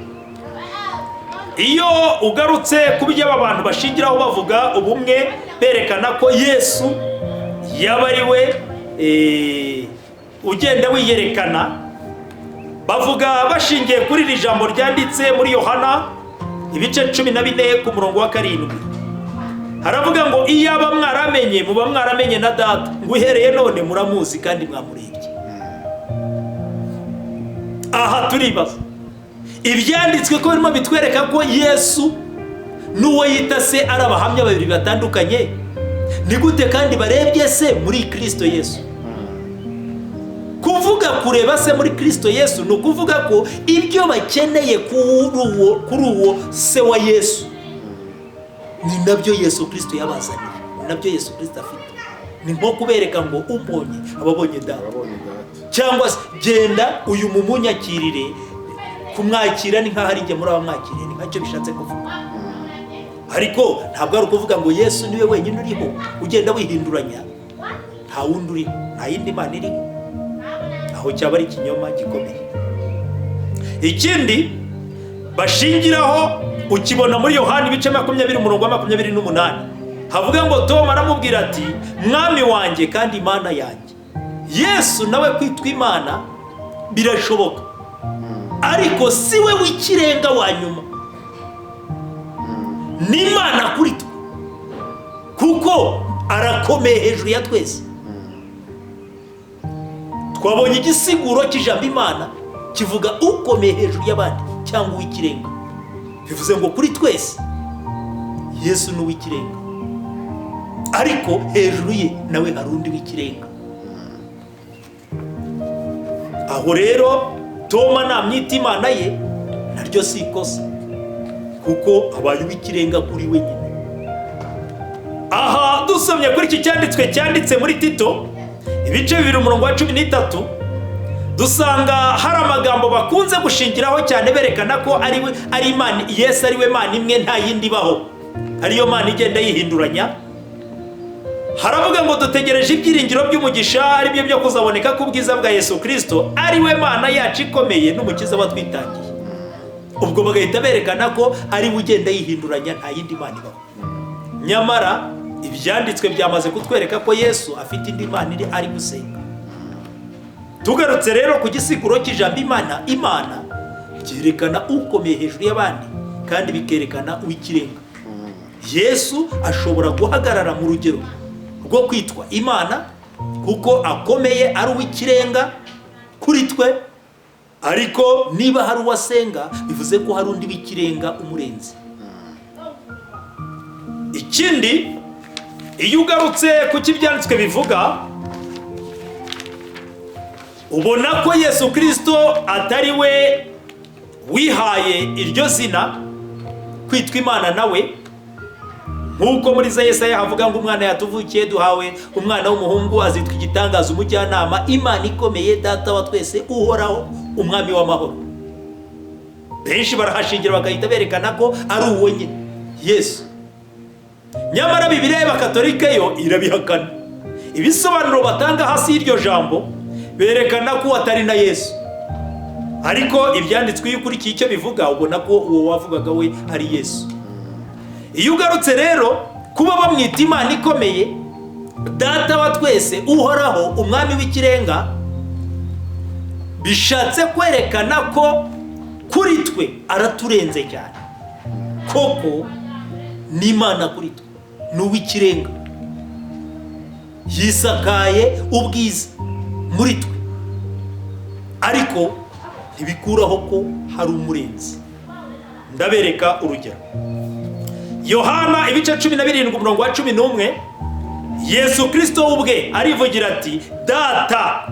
iyo ugarutse ku byo aba bantu bashingiraho bavuga ubumwe, berekana ko Yesu yaba ari we ugenda wiyerekana. Bavuga bashingiye kuri iri jambo ryanditse muri Yohana ibice 14 ku murongo wa 7. Haravuga ngo iyaba mwaramenye muba mwaramenye na Data, ngo uhereye none muramuzi kandi mwamurebye. Aha turibaza, ibyanditswe ko birimo bitwereka ko Yesu n'uwo yita se ari abahamya babiri batandukanye, ni gute kandi barebye se muri Kristo Yesu? Kuvuga kureba se muri Kristo Yesu ni ukuvuga ko ibyo bakeneye kuri uwo se wa Yesu ni nabyo Yesu Kristo yabazaniye, ni nabyo Yesu Kristo afite. Ni nko kubereka ngo umbonye ababonye Data, cyangwa se genda uyu mumunyakirire. Kumwakira ni nkaho ari njye muri abamwakiriye, ni nkacyo bishatse kuvuga. Ariko ntabwo ari ukuvuga ngo Yesu niwe wenyine uriho ugenda wihinduranya, nta wundi uriho, nta yindi mana iriho. Aho cyaba ari ikinyoma gikomeye. Ikindi bashingiraho ukibona muri Yohana ibice 20 umurongo wa 28, havuga ngo Toma aramubwira ati mwami wanjye kandi imana yanjye. Yesu nawe kwitwa imana birashoboka, ariko si we w'ikirenga wa nyuma, ni imana kuri twe kuko arakomeye hejuru ya twese. Twabonye igisiguro cy'ijambo imana kivuga ukomeye hejuru y'abandi cyangwa uw'ikirenga. Bivuze ngo kuri twese Yesu ni uw'ikirenga, ariko hejuru ye nawe hari undi w'ikirenga. Aho rero Toma namwita imana ye naryo si ikosa, kuko abaye uw'ikirenga kuri we nyine. Aha dusomye kuri iki cyanditswe cyanditse muri Tito ibice 2 umurongo wa 13, dusanga hari amagambo bakunze gushingiraho cyane berekana ko ari imana. Yesu ari we mana imwe, nta yindi ibaho, ariyo mana igenda yihinduranya. Haravuga ngo dutegereje ibyiringiro by'umugisha, ari byo byo kuzaboneka ku bwiza bwa Yesu Kristo, ari we mana yacu ikomeye n'umukiza watwitangiye. Ubwo bagahita berekana ko ari we ugenda yihinduranya, nta yindi mana ibaho. Nyamara ibyanditswe byamaze kutwereka ko Yesu afite indi mana ari gusenga. Tugarutse rero ku gisiguro cy'ijambo imana byerekana ukomeye hejuru y'abandi kandi bikerekana uw'ikirenga. Yesu ashobora guhagarara mu rugero rwo kwitwa imana kuko akomeye ari uw'ikirenga kuri twe, ariko niba hari uwasenga bivuze ko hari undi w'ikirenga umurenzi. Ikindi, iyo ugarutse ku cy'ibyanditswe bivuga, ubona ko Yesu Kristo atari we wihaye iryo zina kwitwa imana nawe, nk'uko muri Yesaya havuga ngo umwana yatuvukiye duhawe umwana w'umuhungu, azitwa igitangaza, umujyanama, imana ikomeye, data wa twese, uhoraho, umwami w'amahoro. Benshi barahashingira bagahita berekana ko ari uwo nyine Yesu. Nyamara Bibiliya y'Abakatolika yo irabihakana. Ibisobanuro batanga hasi y'iryo jambo berekana ko atari na Yesu, ariko ibyanditswe iyo ukurikiye icyo bivuga ubona ko uwo wavugaga we ari Yesu. Iyo ugarutse rero kuba bamwita imana ikomeye, data wa twese, uhoraho, umwami w'ikirenga, bishatse kwerekana ko kuri twe araturenze cyane. Koko ni imana kuri twe, ni uw'ikirenga, yisakaye ubwiza muri twe, ariko ntibikuraho ko hari umurenzi. Ndabereka urugero. Yohana ibice 17 umurongo wa 11, Yesu Kristo ubwe arivugira ati data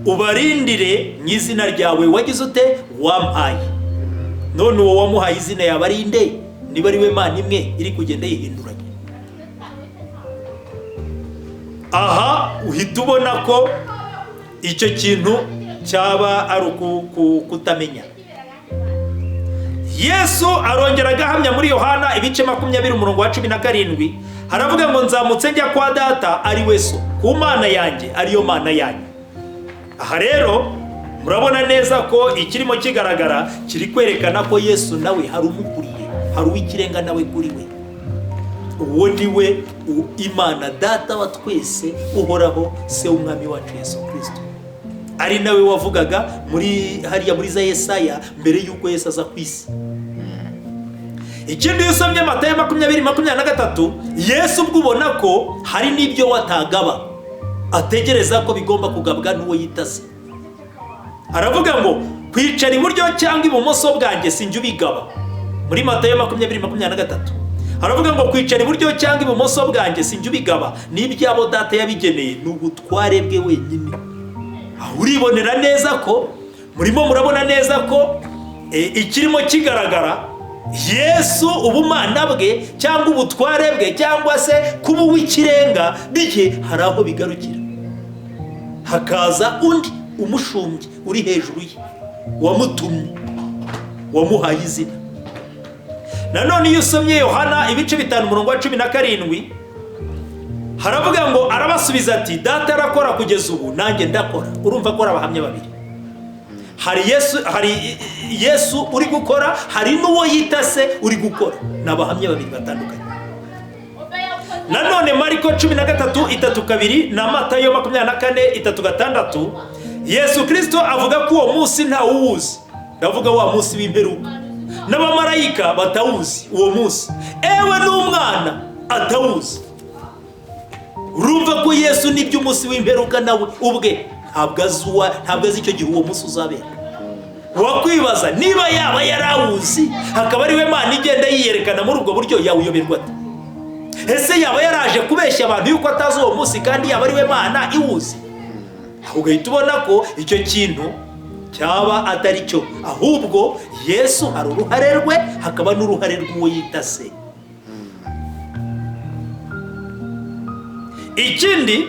ubarindire mu izina ryawe wagize ute wampaye. None uwo wamuhaye izina yabarinde niba ari we mana imwe iri kugenda yihinduranya. Aha uhita ubona ko icyo kintu cyaba ari kutamenya. Yesu arongera agahamya muri Yohana ibice 20 umurongo wa 17, haravuga ngo nzamutse njya kwa data ari we so, ku mana yanjye ariyo mana yanyu. Aha rero murabona neza ko ikirimo kigaragara kiri kwerekana ko Yesu nawe hari umukuriye, hari uw'ikirenga nawe kuri we. uwo ni we Imana data wa twese uhoraho, se w'umwami wacu Yesu Kristo, ari nawe wavugaga hariya muri za Yesaya mbere y'uko Yesu aza ku isi. Ikindi iyo usomye Matayo 20:23, Yesu ubwo ubona ko hari n'ibyo watagaba ategereza ko bigomba kugabwa n'uwo yita se. Aravuga ngo kwicara iburyo cyangwa ibumoso bwanjye sinjye ubigaba. Muri Matayo 20:23 aravuga ngo kwicara iburyo cyangwa ibumoso bwanjye sinjye ubigaba, n'ibyabo data yabigeneye, n'ubutware bwe wenyine. Aho uribonera neza ko murabona neza ko ikirimo kigaragara, Yesu ubumana bwe cyangwa ubutware bwe cyangwa se kuba uw'ikirenga bye hari aho bigarukira, hakaza undi umushumbye uri hejuru ye, wamutumye, wamuhaye izina. Nanone iyo usomye Yohana 5:17 haravuga ngo arabasubiza ati data arakora kugeza ubu nanjye ndakora. Urumva ko abahamya babiri, hari Yesu uri gukora, hari n'uwo yita se uri gukora, n'abahamya babiri batandukanye. Nanone Mariko 13:32 na Matayo 24:36 Yesu Kristo avuga ko uwo munsi ntawuzi, ndavuga wa munsi w'imperuka, n'abamarayika batawuzi uwo munsi, ewe n'umwana atawuzi. Urumva ko Yesu nibyo umunsi w'imperuka nawe ubwe ntabwo azi icyo gihe uwo munsi uzabera. Wakwibaza niba yaba yarawuzi hakaba ari we Mana igenda yiyerekana muri ubwo buryo, yawuyoberwa ate? Ese yaba yaraje kubeshya abantu yuko atazi uwo munsi kandi yaba ari we Mana iwuzi? Ugahita ubona ko icyo kintu cyaba atari cyo, ahubwo Yesu hari uruhare rwe, hakaba n'uruhare rw'uwo yita se. Ikindi,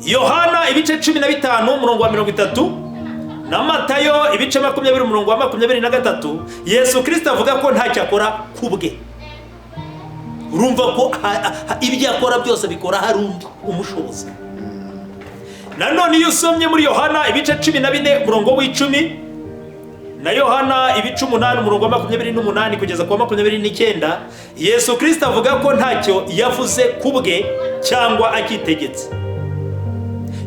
Yohana 15:30 na Matayo 20:23 Yesu Kristo avuga ko ntacyo akora kubwe. Urumva ko ibyo akora byose bikora hari undi umushoboza. Nanone iyo usomye muri Yohana 14:10 na Yohana 8:28 kugeza ku 29 Yesu Kristo avuga ko ntacyo yavuze kubwe cyangwa akitegetse.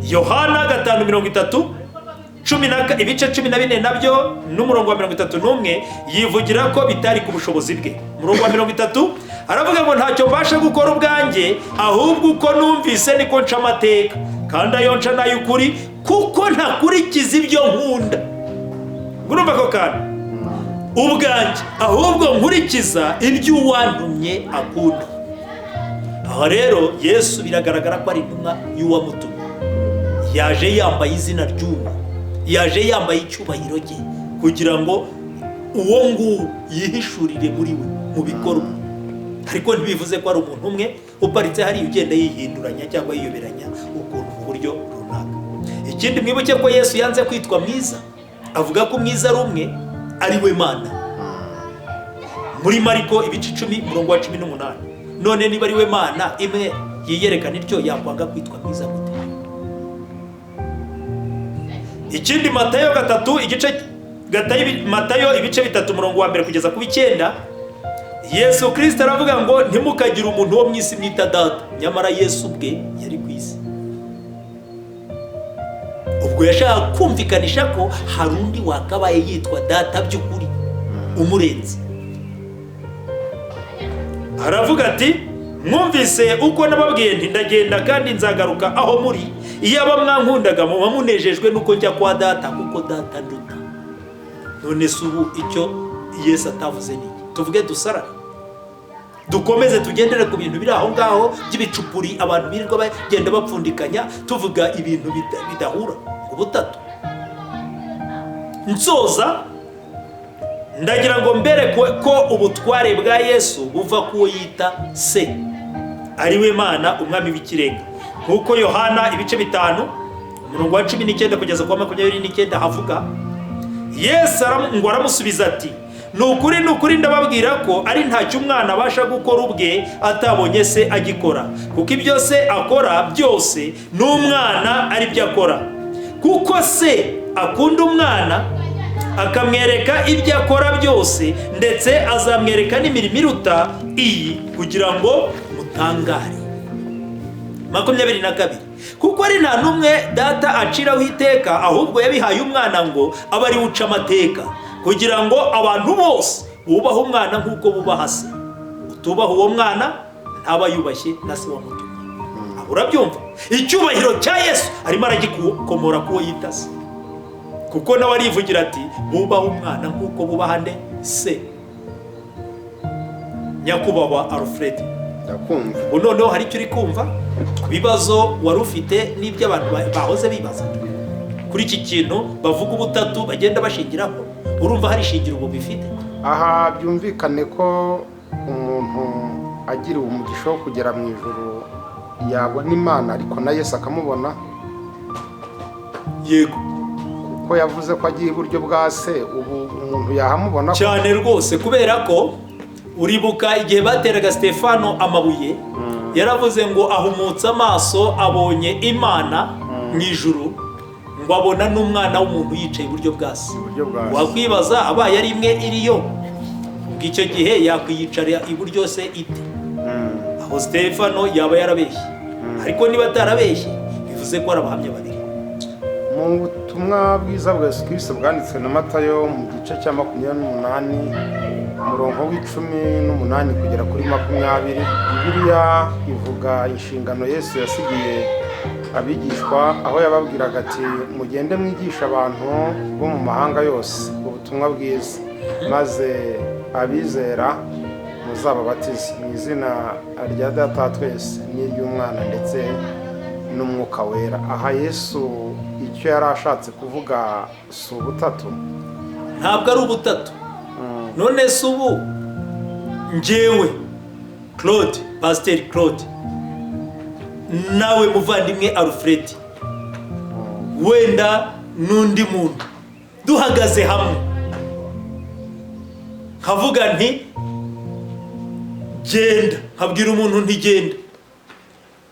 Yohana 5:30 14 nabyo n'umurongo wa 31 yivugira ko bitari ku bushobozi bwe. Umurongo wa 30 aravuga ngo ntacyo mbasha gukora ubwanjye, ahubwo uko numvise niko nca amateka, kandi ayo nca n'ay'ukuri, kuko ntakurikiza ibyo nkunda. Urumva ko kandi ubwanjye, ahubwo nkurikiza ibyo uwantumye akunda. Aha rero Yesu biragaragara ko ari intumwa y'uwamutumye. Yaje yambaye izina ry'uwo, yaje yambaye icyubahiro cye kugira ngo uwo nguwo yihishurire muri we mu bikorwa. Ariko ntibivuze ko ari umuntu umwe uparitse hariya ugenda yihinduranya cyangwa yiyoberanya ukuntu mu buryo runaka. Ikindi mwibuke ko Yesu yanze kwitwa mwiza, avuga ko mwiza ari umwe, ari we Mana. Muri Mariko 10:18 none niba ari we Mana imwe yiyerekana ityo, yakwanga kwitwa mwiza gute? Ikindi Matayo 3:3 kugeza ku 9 Yesu Kristo aravuga ngo ntimukagire umuntu wo mu isi mwita data, nyamara Yesu ubwe yari ku isi. Ubwo yashaka kumvikanisha ko hari undi wakabaye yitwa data by'ukuri umurenze. Aravuga ati mwumvise uko nababwiye nti ndagenda kandi nzagaruka aho muri, iyaba mwankundaga muba munejejwe nuko njya kwa data, kuko data nduta. None se ubu icyo Yesu atavuze ni tuvuge dusarare, dukomeze tugendere ku bintu biri aho ngaho by'ibicupuri abantu birirwa bagenda bapfundikanya, tuvuga ibintu bidahura ubutatu? Nsoza ndagira ngo mbere ko ubutware bwa Yesu buva kuwo yita se, ari we Mana umwami w'ikirenga. Nkuko Yohana 5:19 kugeza ku 29 havuga, Yesu aramusubiza ati nukuri ndababwira ko ari ntacyo umwana abasha gukora ubwe atabonye se agikora, kuko ibyo se akora byose n'umwana ari byo akora. Kuko se akunda umwana akamwereka ibyo akora byose, ndetse azamwereka n'imirimo iruta iyi kugira ngo mutangare. 22 kuko ari nta n'umwe data aciraho iteka, ahubwo yabihaye umwana ngo abe ari uca amateka, kugira ngo abantu bose bubahe umwana nk'uko bubaha se. Utubaha uwo mwana ntaba yubashye na se wamutumye. Urabyumva? Icyubahiro cya Yesu arimo aragikomora kuwo yita se, kuko nawe arivugira ati bubahe umwana nk'uko bubaha nde se. Nyakubahwa Alfred, ndakumva. ubu noneho hari icyo uri kumva ku bibazo wari ufite n'ibyo abantu bahoze bibaza kuri iki kintu bavuga ubutatu bagenda bashingiraho. Urumva hari ishingiro ubu bifite? Aha byumvikane ko umuntu agiriwe umugisha wo kugera mu ijuru yabona Imana ariko na Yesu akamubona. Yego, kuko yavuze ko agiye iburyo bwa se, ubu umuntu yahamubona cyane rwose, kubera ko uribuka igihe bateraga Stefano amabuye, yaravuze ngo ahumutse amaso abonye Imana mu ijuru, ngo abona n'umwana w'umuntu yicaye iburyo bwa se. Wakwibaza abaye ari imwe iriyo, ubwo icyo gihe yakwiyicara iburyo se ite? Aho Stefano yaba yarabeshye. Ariko niba atarabeshye bivuze ko ari abahamya babiri. Mu butumwa bwiza bwa Yesu Kristo bwanditswe na Matayo mu gice cya 28 umurongo w'18 kugera kuri 20, Bibiliya ivuga inshingano Yesu yasigiye abigishwa, aho yababwiraga ati mugende mwigisha abantu bo mu mahanga yose ubutumwa bwiza, maze abizera muzababatize mu izina rya Data twese n'iry'Umwana ndetse n'Umwuka Wera. Aha Yesu icyo yari ashatse kuvuga si ubutatu? Ntabwo ari ubutatu. None se ubu njyewe Claude, Pasteur Claude, nawe muvandimwe Alfred, wenda n'undi muntu duhagaze hamwe, nkavuga nti genda, nkabwira umuntu nti genda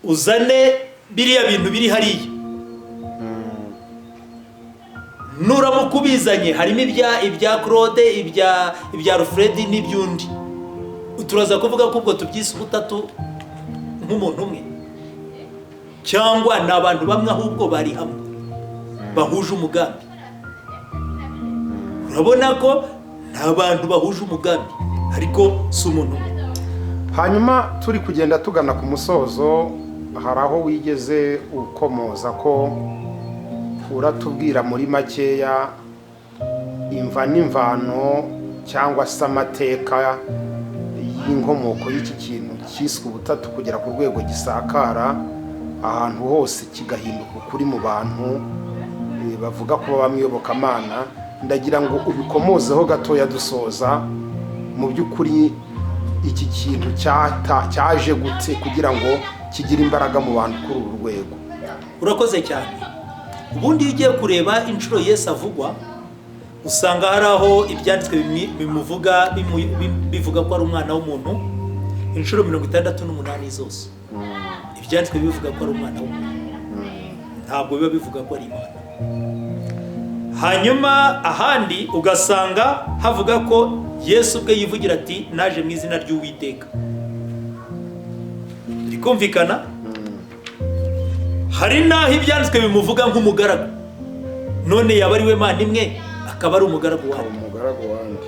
uzane biriya bintu biri hariya, nuramuka ubizanye harimo ibya Claude, ibya Alfred n'ibyundi, turaza kuvuga ko ubwo tubyise ubutatu nk'umuntu umwe, cyangwa ni abantu bamwe ahubwo bari hamwe bahuje umugambi? Urabona ko ni abantu bahuje umugambi ariko si umuntu umwe. Hanyuma turi kugenda tugana ku musozo, hari aho wigeze ukomoza ko uratubwira muri makeya imva n'imvano cyangwa se amateka y'inkomoko y'iki kintu cyiswe ubutatu kugera ku rwego gisakara ahantu hose kigahinduka ukuri mu bantu bavuga ko baba mwiyobokamana. Ndagira ngo ubikomozeho gatoya dusoza, mu by'ukuri iki kintu cyaje gute kugira ngo kigire imbaraga mu bantu kuri uru rwego? Urakoze cyane. Ubundi iyo ugiye kureba inshuro Yesu avugwa, usanga hari aho ibyanditswe bimuvuga bivuga ko ari umwana w'umuntu inshuro 68 zose. Ibyanditswe bivuga ko ari umwana w'umuntu, ntabwo biba bivuga ko ari Imana. Hanyuma ahandi ugasanga havuga ko Yesu ubwe yivugira ati naje mu izina ry'Uwiteka. Bikumvikana? Hari naho ibyanditswe bimuvuga nk'umugaragu, none yaba ari we Mana imwe akaba ari umugaragu wandi.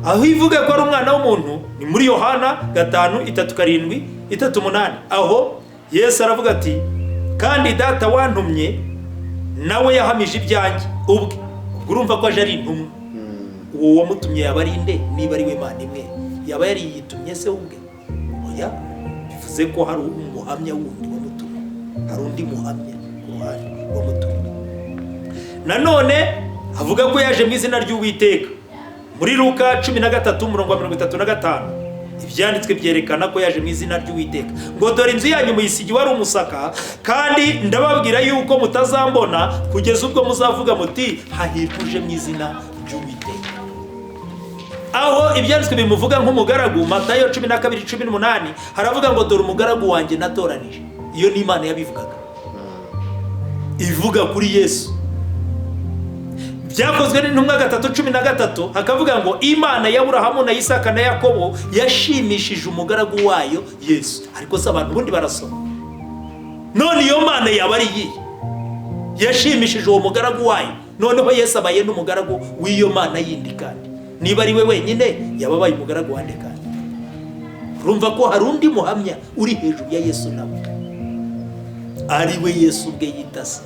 Aho ivuga ko ari umwana w'umuntu ni muri Yohana 5:3-7, 3:8, aho Yesu aravuga ati kandi Data wantumye nawe yahamije ibyanjye ubwe. Urumva ko aje ari intumwa. Uwo wamutumye yaba ari nde? Niba ari we Mana imwe yaba yari yitumye se ubwe? Oya, bivuze ko hari umuhamya wundi wamutumye, hari undi muhamya ku ruhande wamutumye. Nanone avuga ko yaje mu izina ry'Uwiteka muri Luka 13:35. Ibyanditswe byerekana ko yaje mu izina ry'Uwiteka, ngo dore inzu yanyu muyisigi wari umusaka, kandi ndababwira yuko mutazambona kugeza ubwo muzavuga muti hahirwa uje mu izina ry'Uwiteka. Aho ibyanditswe bimuvuga nk'umugaragu, Matayo 12:18 haravuga ngo dore umugaragu wanjye natoranije. Iyo ni Imana yabivugaga, ivuga kuri Yesu. Byakozwe n'intumwa 3:13 hakavuga ngo Imana ya Aburahamu na Isaka na Yakobo yashimishije umugaragu wayo Yesu. Ariko se abantu bundi barasoma, none iyo Mana yaba ari iyi yashimishije uwo mugaragu wayo, noneho Yesu abaye n'umugaragu w'iyo Mana yindi, kandi niba ari we wenyine yababaye umugaragu wande? Kandi urumva ko hari undi muhamya uri hejuru ya Yesu nawe, ari we Yesu ubwe yitase.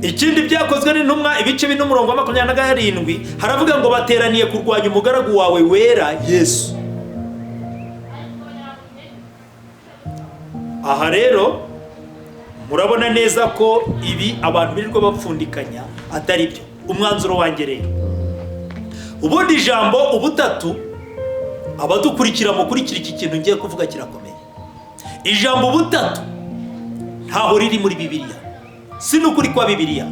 Ikindi Byakozwe n'intumwa ibice 4:27 haravuga ngo bateraniye kurwanya umugaragu wawe wera Yesu. Aha rero murabona neza ko ibi abantu birirwa bapfundikanya atari byo. Umwanzuro wanjye rero, ubundi ijambo ubutatu, abadukurikira mukurikira iki kintu ngiye kuvuga kirakomeye. Ijambo ubutatu ntaho riri muri Bibiliya, si n'ukuri kwa Bibiliya.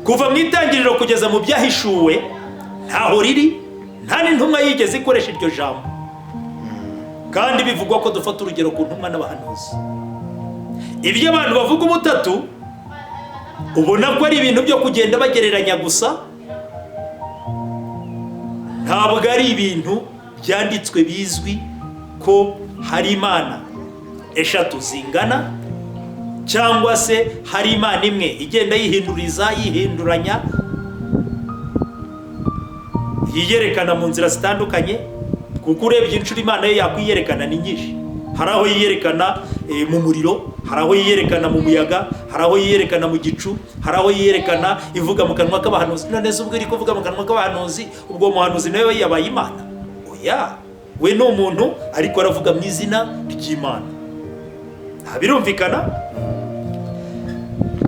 Kuva mu itangiriro kugeza mu byahishuwe ntaho riri, nta n'intumwa yigeze ikoresha iryo jambo. Kandi bivugwa ko dufata urugero ku ntumwa n'abahanuzi. Ibyo abantu bavuga ubutatu ubona ko ari ibintu byo kugenda bagereranya gusa, ntabwo ari ibintu byanditswe bizwi ko hari Imana eshatu zingana, cyangwa se hari Imana imwe igenda yihinduranya, yiyerekana mu nzira zitandukanye. Kuko urebye inshuro Imana yo yakwiyerekana ni nyinshi. Hari aho yiyerekana mu muriro, hari aho yiyerekana mu muyaga, hari aho yiyerekana mu gicu, hari aho yiyerekana ivuga mu kanwa k'abahanuzi. None se ubwo iri kuvuga mu kanwa k'abahanuzi, ubwo muhanuzi nawe yabaye Imana? Oya, we ni umuntu ariko aravuga mu izina ry'Imana. Birumvikana?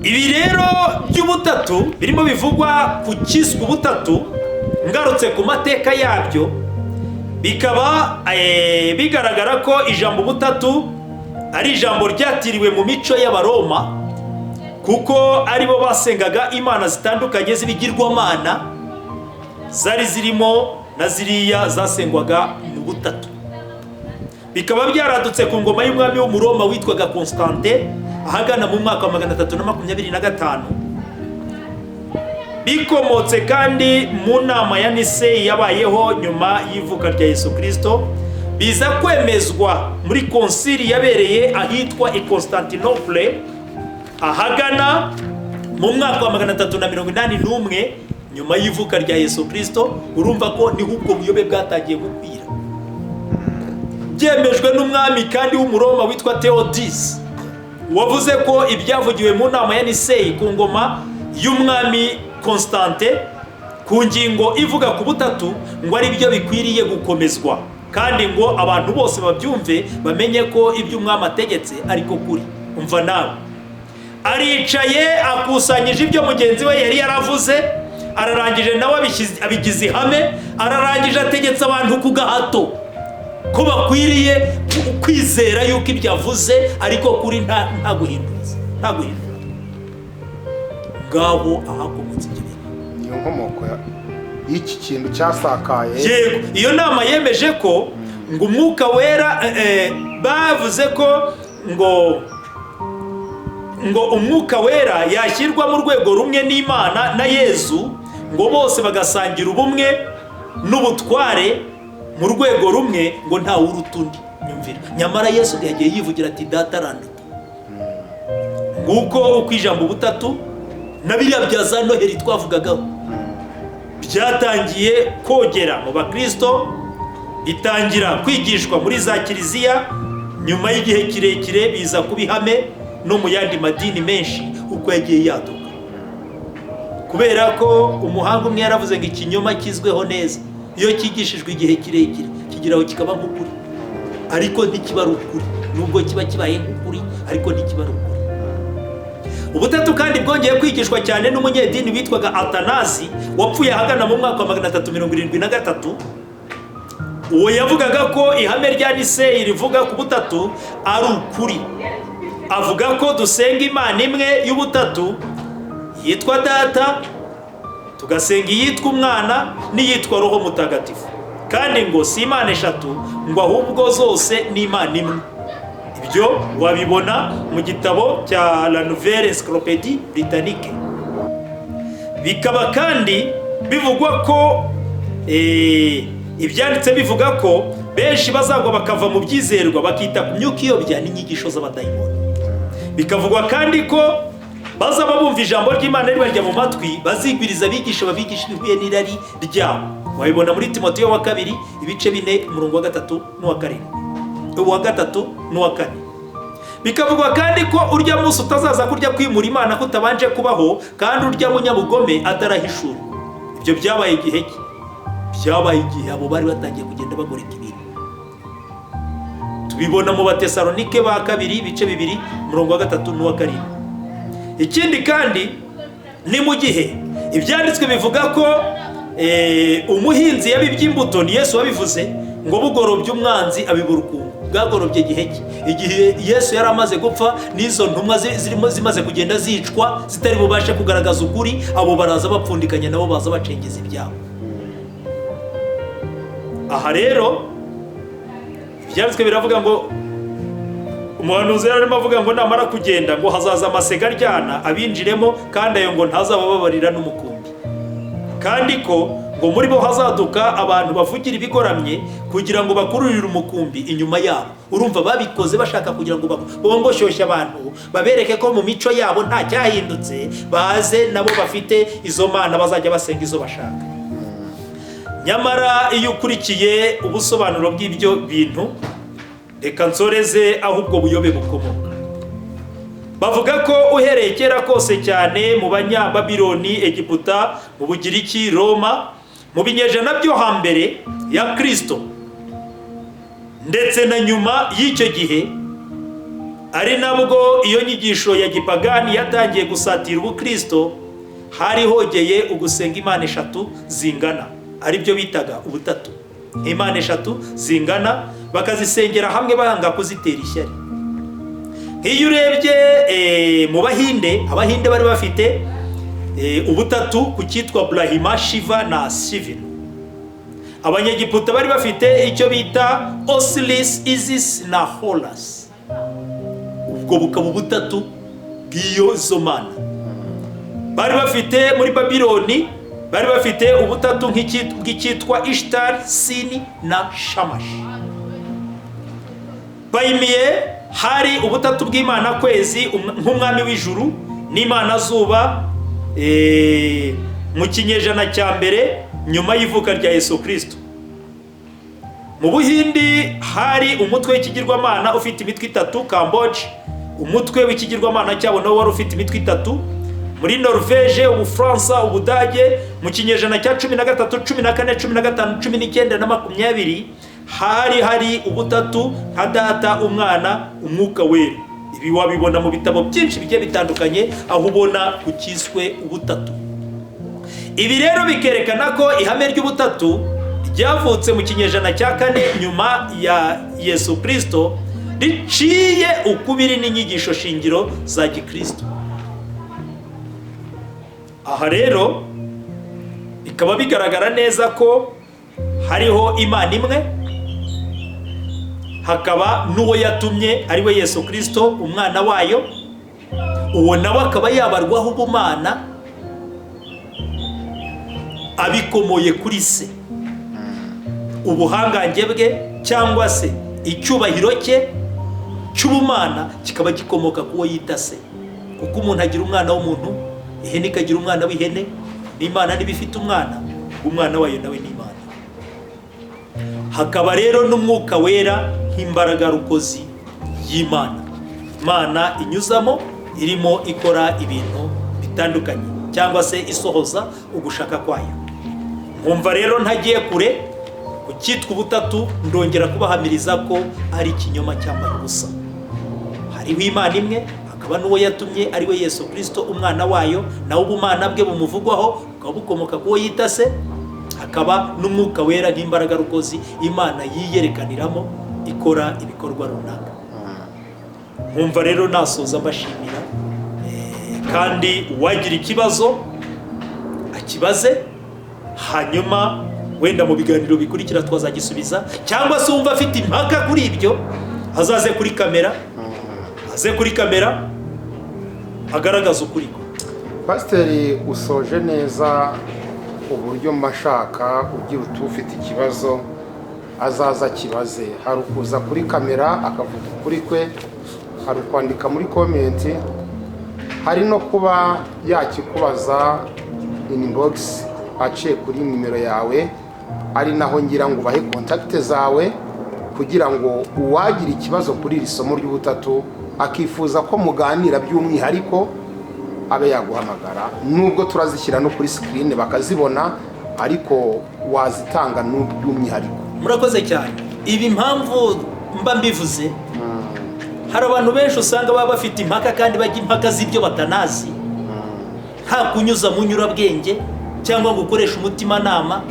Ibi rero by'ubutatu birimo bivugwa ku cyiswe ubutatu, ngarutse ku mateka yabyo, bikaba bigaragara ko ijambo ubutatu ari ijambo ryatiriwe mu mico y'Abaroma, kuko aribo basengaga imana zitandukanye z'ibigirwamana, zari zirimo na ziriya zasengwaga mu butatu. Bikaba byaradutse ku ngoma y'umwami w'Umuroma witwaga Constante ahagana mu mwaka wa 325, bikomotse kandi mu nama ya Nisei yabayeho nyuma y'ivuka rya Yesu Kristo, biza kwemezwa muri konsili yabereye ahitwa i Constantinople ahagana mu mwaka wa 381 nyuma y'ivuka rya Yesu Kristo. Urumva ko niho ubwo buyobe bwatangiye gukwira, byemejwe n'umwami kandi w'Umuroma witwa Theodis, wavuze ko ibyavugiwe mu nama ya Nisei ku ngoma y'umwami Constante ku ngingo ivuga ku butatu ngo ari byo bikwiriye gukomezwa, kandi ngo abantu bose babyumve bamenye ko ibyo umwami ategetse ariko kuri. Umva nawe, aricaye akusanyije ibyo mugenzi we yari yaravuze, ararangije nawe abigize ihame, ararangije ategetse abantu ku gahato ko bakwiriye kwizera yuko ibyo avuze ariko kuri, nta guhindura. Ngabo ahakomotse ibyo bintu, niyo nkomoko y'iki kintu cyasakaye. yego, iyo nama yemeje ko ngo umwuka wera, bavuze ko ngo umwuka wera yashyirwa mu rwego rumwe n'Imana na Yesu, ngo bose bagasangira ubumwe n'ubutware mu rwego rumwe, ngo nta wuruta undi. Nyumvira, nyamara Yesu yagiye yivugira ati data aranduta. Nguko uko ijambo ubutatu na biriya bya za Noheli twavugagaho byatangiye kogera mu bakristo, bitangira kwigishwa muri za kiliziya, nyuma y'igihe kirekire biza kubihame no mu yandi madini menshi uko yagiye yaduka. Kubera ko umuhanga umwe yaravuze ngo ikinyoma kizweho neza iyo kigishijwe igihe kirekire kigiraho kikaba nk'ukuri, ariko ntikiba ari ukuri. Nubwo kiba kibaye nk'ukuri ariko ntikiba ari ukuri. Ubutatu kandi bwongeye kwigishwa cyane n'umunyedini witwaga Atanazi, wapfuye ahagana mu mwaka wa 373. Uwo yavugaga ko ihame rya Nisei rivuga ku butatu ari ukuri. Avuga ko dusenga Imana imwe y'ubutatu yitwa Data, tugasenga iyitwa Umwana n'iyitwa Roho Mutagatifu, kandi ngo si Imana eshatu, ngo ahubwo zose ni Imana imwe. Ibyo wabibona mu gitabo cya La Nouvelle Encyclopédie Britannique. bikaba kandi bivugwa ko ibyanditse bivuga ko benshi bazagwa bakava mu byizerwa bakita ku myuka iyobya n'inyigisho z'abadayimoni. Bikavugwa kandi ko bazaba bumva ijambo ry'Imana ribarya mu matwi, bazigwiriza abigisha babigisha ibihuye n'irari ryabo. Wabibona muri Timoteyo wa 2 ibice 4 umurongo wa 3 n'uwa 4, uwa 3 n'uwa 4. Bikavugwa kandi ko urya munsi utazaza kurya kwimura Imana kutabanje kubaho, kandi urya munyabugome atarahishura. Ibyo byabaye igihe ki? Byabaye igihe abo bari batangiye kugenda bagoreka ibintu. Tubibona mu Batesalonike ba 2 ibice 2 umurongo wa 3 n'uwa 4. Ikindi kandi ni mu gihe ibyanditswe bivuga ko umuhinzi yabibye imbuto, ni Yesu wabivuze ngo bugorobye umwanzi abibura ukungu. Bwagorobye igihe ki? Igihe Yesu yari amaze gupfa, n'izo ntumwa zirimo zimaze kugenda zicwa, zitari bubashe kugaragaza ukuri, abo baraza bapfundikanya nabo baza bacengeza ibyabo. Aha rero ibyanditswe biravuga ngo umuhanuzi yarimo avuga ngo namara kugenda ngo hazaza amasega aryana abinjiremo, kandi ayo ngo ntazabababarira n'umukumbi, kandi ko ngo muri bo hazaduka abantu bavugira ibigoramye kugira ngo bakururire umukumbi inyuma yabo. Urumva babikoze bashaka kugira ngo bongoshyoshe abantu, babereke ko mu mico yabo nta cyahindutse, baze nabo bafite izo mana bazajya basenga izo bashaka. Nyamara iyo ukurikiye ubusobanuro bw'ibyo bintu, reka nsoreze aho ubwo buyobe bukomoka. Bavuga ko uhereye kera kose cyane mu Banyababiloni, Egiputa, mu Bugiriki, Roma, mu binyejana byo hambere ya Kristo ndetse na nyuma y'icyo gihe, ari nabwo iyo nyigisho ya gipagani yatangiye gusatira ubukristo, hari hogeye ugusenga Imana eshatu zingana, ari byo bitaga ubutatu. Imana eshatu zingana bakazisengera hamwe banga kuzitera ishyari. Nk'iyo urebye mu Abahinde bari bafite ubutatu ku cyitwa Brahma, Shiva na Shiva. Abanyegiputa bari bafite icyo bita Osiris, Isis na Horus. Ubwo bukaba ubutatu bw'iyo zo mana. Bari bafite muri Babiloni, bari bafite ubutatu nk'icyitwa Ishtar, Sini na Shamash. Bayimiye hari ubutatu bw'Imana kwezi nk'umwami w'ijuru n'Imana zuba mu kinyejana cya mbere nyuma y'ivuka rya Yesu Kristo. Mu Buhindi hari umutwe w'ikigirwamana ufite imitwe 3, Cambodia umutwe w'ikigirwamana cyabo nawo wari ufite imitwe 3. Muri Norvege, Ubufaransa, Ubudage mu kinyejana cya 13, 14, 15, 19 na 20 hari ubutatu nka Data, Umwana, Umwuka Wera. Ibi wabibona mu bitabo byinshi bigiye bitandukanye aho ubona kukiswe ubutatu. Ibi rero bikerekana ko ihame ry'ubutatu ryavutse mu kinyejana cya 4 nyuma ya Yesu Kristo, riciye ukubiri n'inyigisho shingiro za Gikristo. Aha rero bikaba bigaragara neza ko hariho Imana imwe, hakaba n'uwo yatumye ari we Yesu Kristo umwana wayo, uwo nawe akaba yabarwaho ubumana abikomoye kuri se. Ubuhangange bwe cyangwa se icyubahiro cye cy'ubumana kikaba gikomoka kuwo yita se, kuko umuntu agira umwana w'umuntu, ihene ikagira umwana w'ihene, n'Imana niba ifite umwana, umwana wayo nawe ni Imana. Hakaba rero n'Umwuka Wera nk'imbaraga rukozi y'Imana, Imana inyuzamo irimo ikora ibintu bitandukanye cyangwa se isohoza ugushaka kwayo. Nkumva rero ntagiye kure ku cyitwa ubutatu, ndongera kubahamiriza ko ari ikinyoma cyambaye ubusa. Hariho Imana imwe, hakaba n'uwo yatumye ari we Yesu Kristo umwana wayo, nawe ubumana bwe bumuvugwaho bukaba bukomoka kuwo yita se. Hakaba n'Umwuka Wera nk'imbaraga rukozi Imana yiyerekaniramo ikora ibikorwa runaka. Nkumva rero nasoza mbashimira, kandi uwagira ikibazo akibaze, hanyuma wenda mu biganiro bikurikira twazagisubiza, cyangwa se wumva afite impaka kuri ibyo azaze kuri kamera, agaragaza ukuri. Pasiteri, usoje neza uburyo mashaka ugira uti ufite ikibazo azaza akibaze. Hari ukuza kuri kamera akavuga ukuri kwe, hari ukwandika muri komenti, hari no kuba yakikubaza inbox aciye kuri nimero yawe, ari naho ngira ngo ubahe kontakite zawe kugira ngo uwagira ikibazo kuri iri somo ry'ubutatu akifuza ko muganira by'umwihariko abe yaguhamagara. Nubwo turazishyira no kuri screen bakazibona, ariko wazitanga by'umwihariko. Murakoze cyane. Ibi impamvu mba mbivuze, hari abantu benshi usanga baba bafite impaka kandi bajya impaka z'ibyo batanazi, nta kunyuza mu nyurabwenge cyangwa gukoresha umutimanama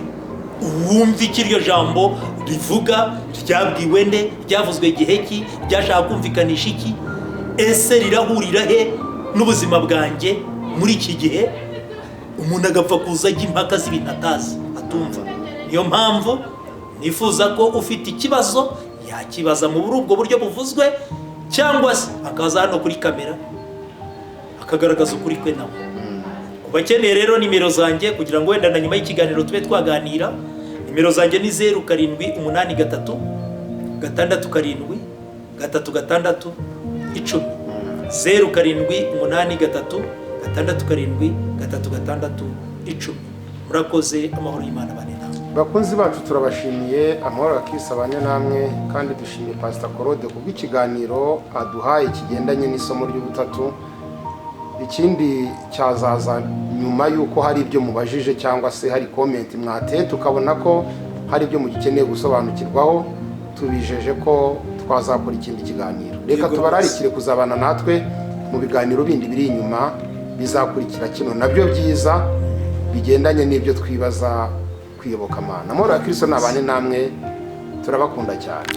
wumva iki iryo jambo rivuga, ryabwiwe nde, ryavuzwe igihe ki, ryashaka kumvikanisha iki, ese rirahurira he n'ubuzima bwanjye muri iki gihe. Umuntu agapfa kuza ajya impaka z'ibintu atazi atumva. Niyo mpamvu nifuza ko ufite ikibazo yakibaza muri ubwo buryo buvuzwe, cyangwa se akaza hano kuri kamera akagaragaza ukuri kwe nawe. Kubakeneye rero nimero zanjye kugira ngo wenda na nyuma y'ikiganiro tube twaganira, nimero zanjye ni 0783 667 366 10. 0783 667 366 10. Murakoze, amahoro y'Imana bane namwe. Bakunzi bacu turabashimiye, amahoro akisabanye namwe, kandi dushimiye Pastor Claude kubw'ikiganiro aduhaye kigendanye n'isomo ry'ubutatu. Ikindi cyazaza nyuma yuko hari ibyo mubajije cyangwa se hari comment mwateye tukabona ko hari ibyo mugikeneye gusobanukirwaho, tubijeje ko twazakora ikindi kiganiro. Reka tubararikire kuzabana natwe mu biganiro bindi biri inyuma bizakurikira kino nabyo byiza bigendanye n'ibyo twibaza kwiyobokamana. Amahoro ya Kristo nabane namwe, turabakunda cyane.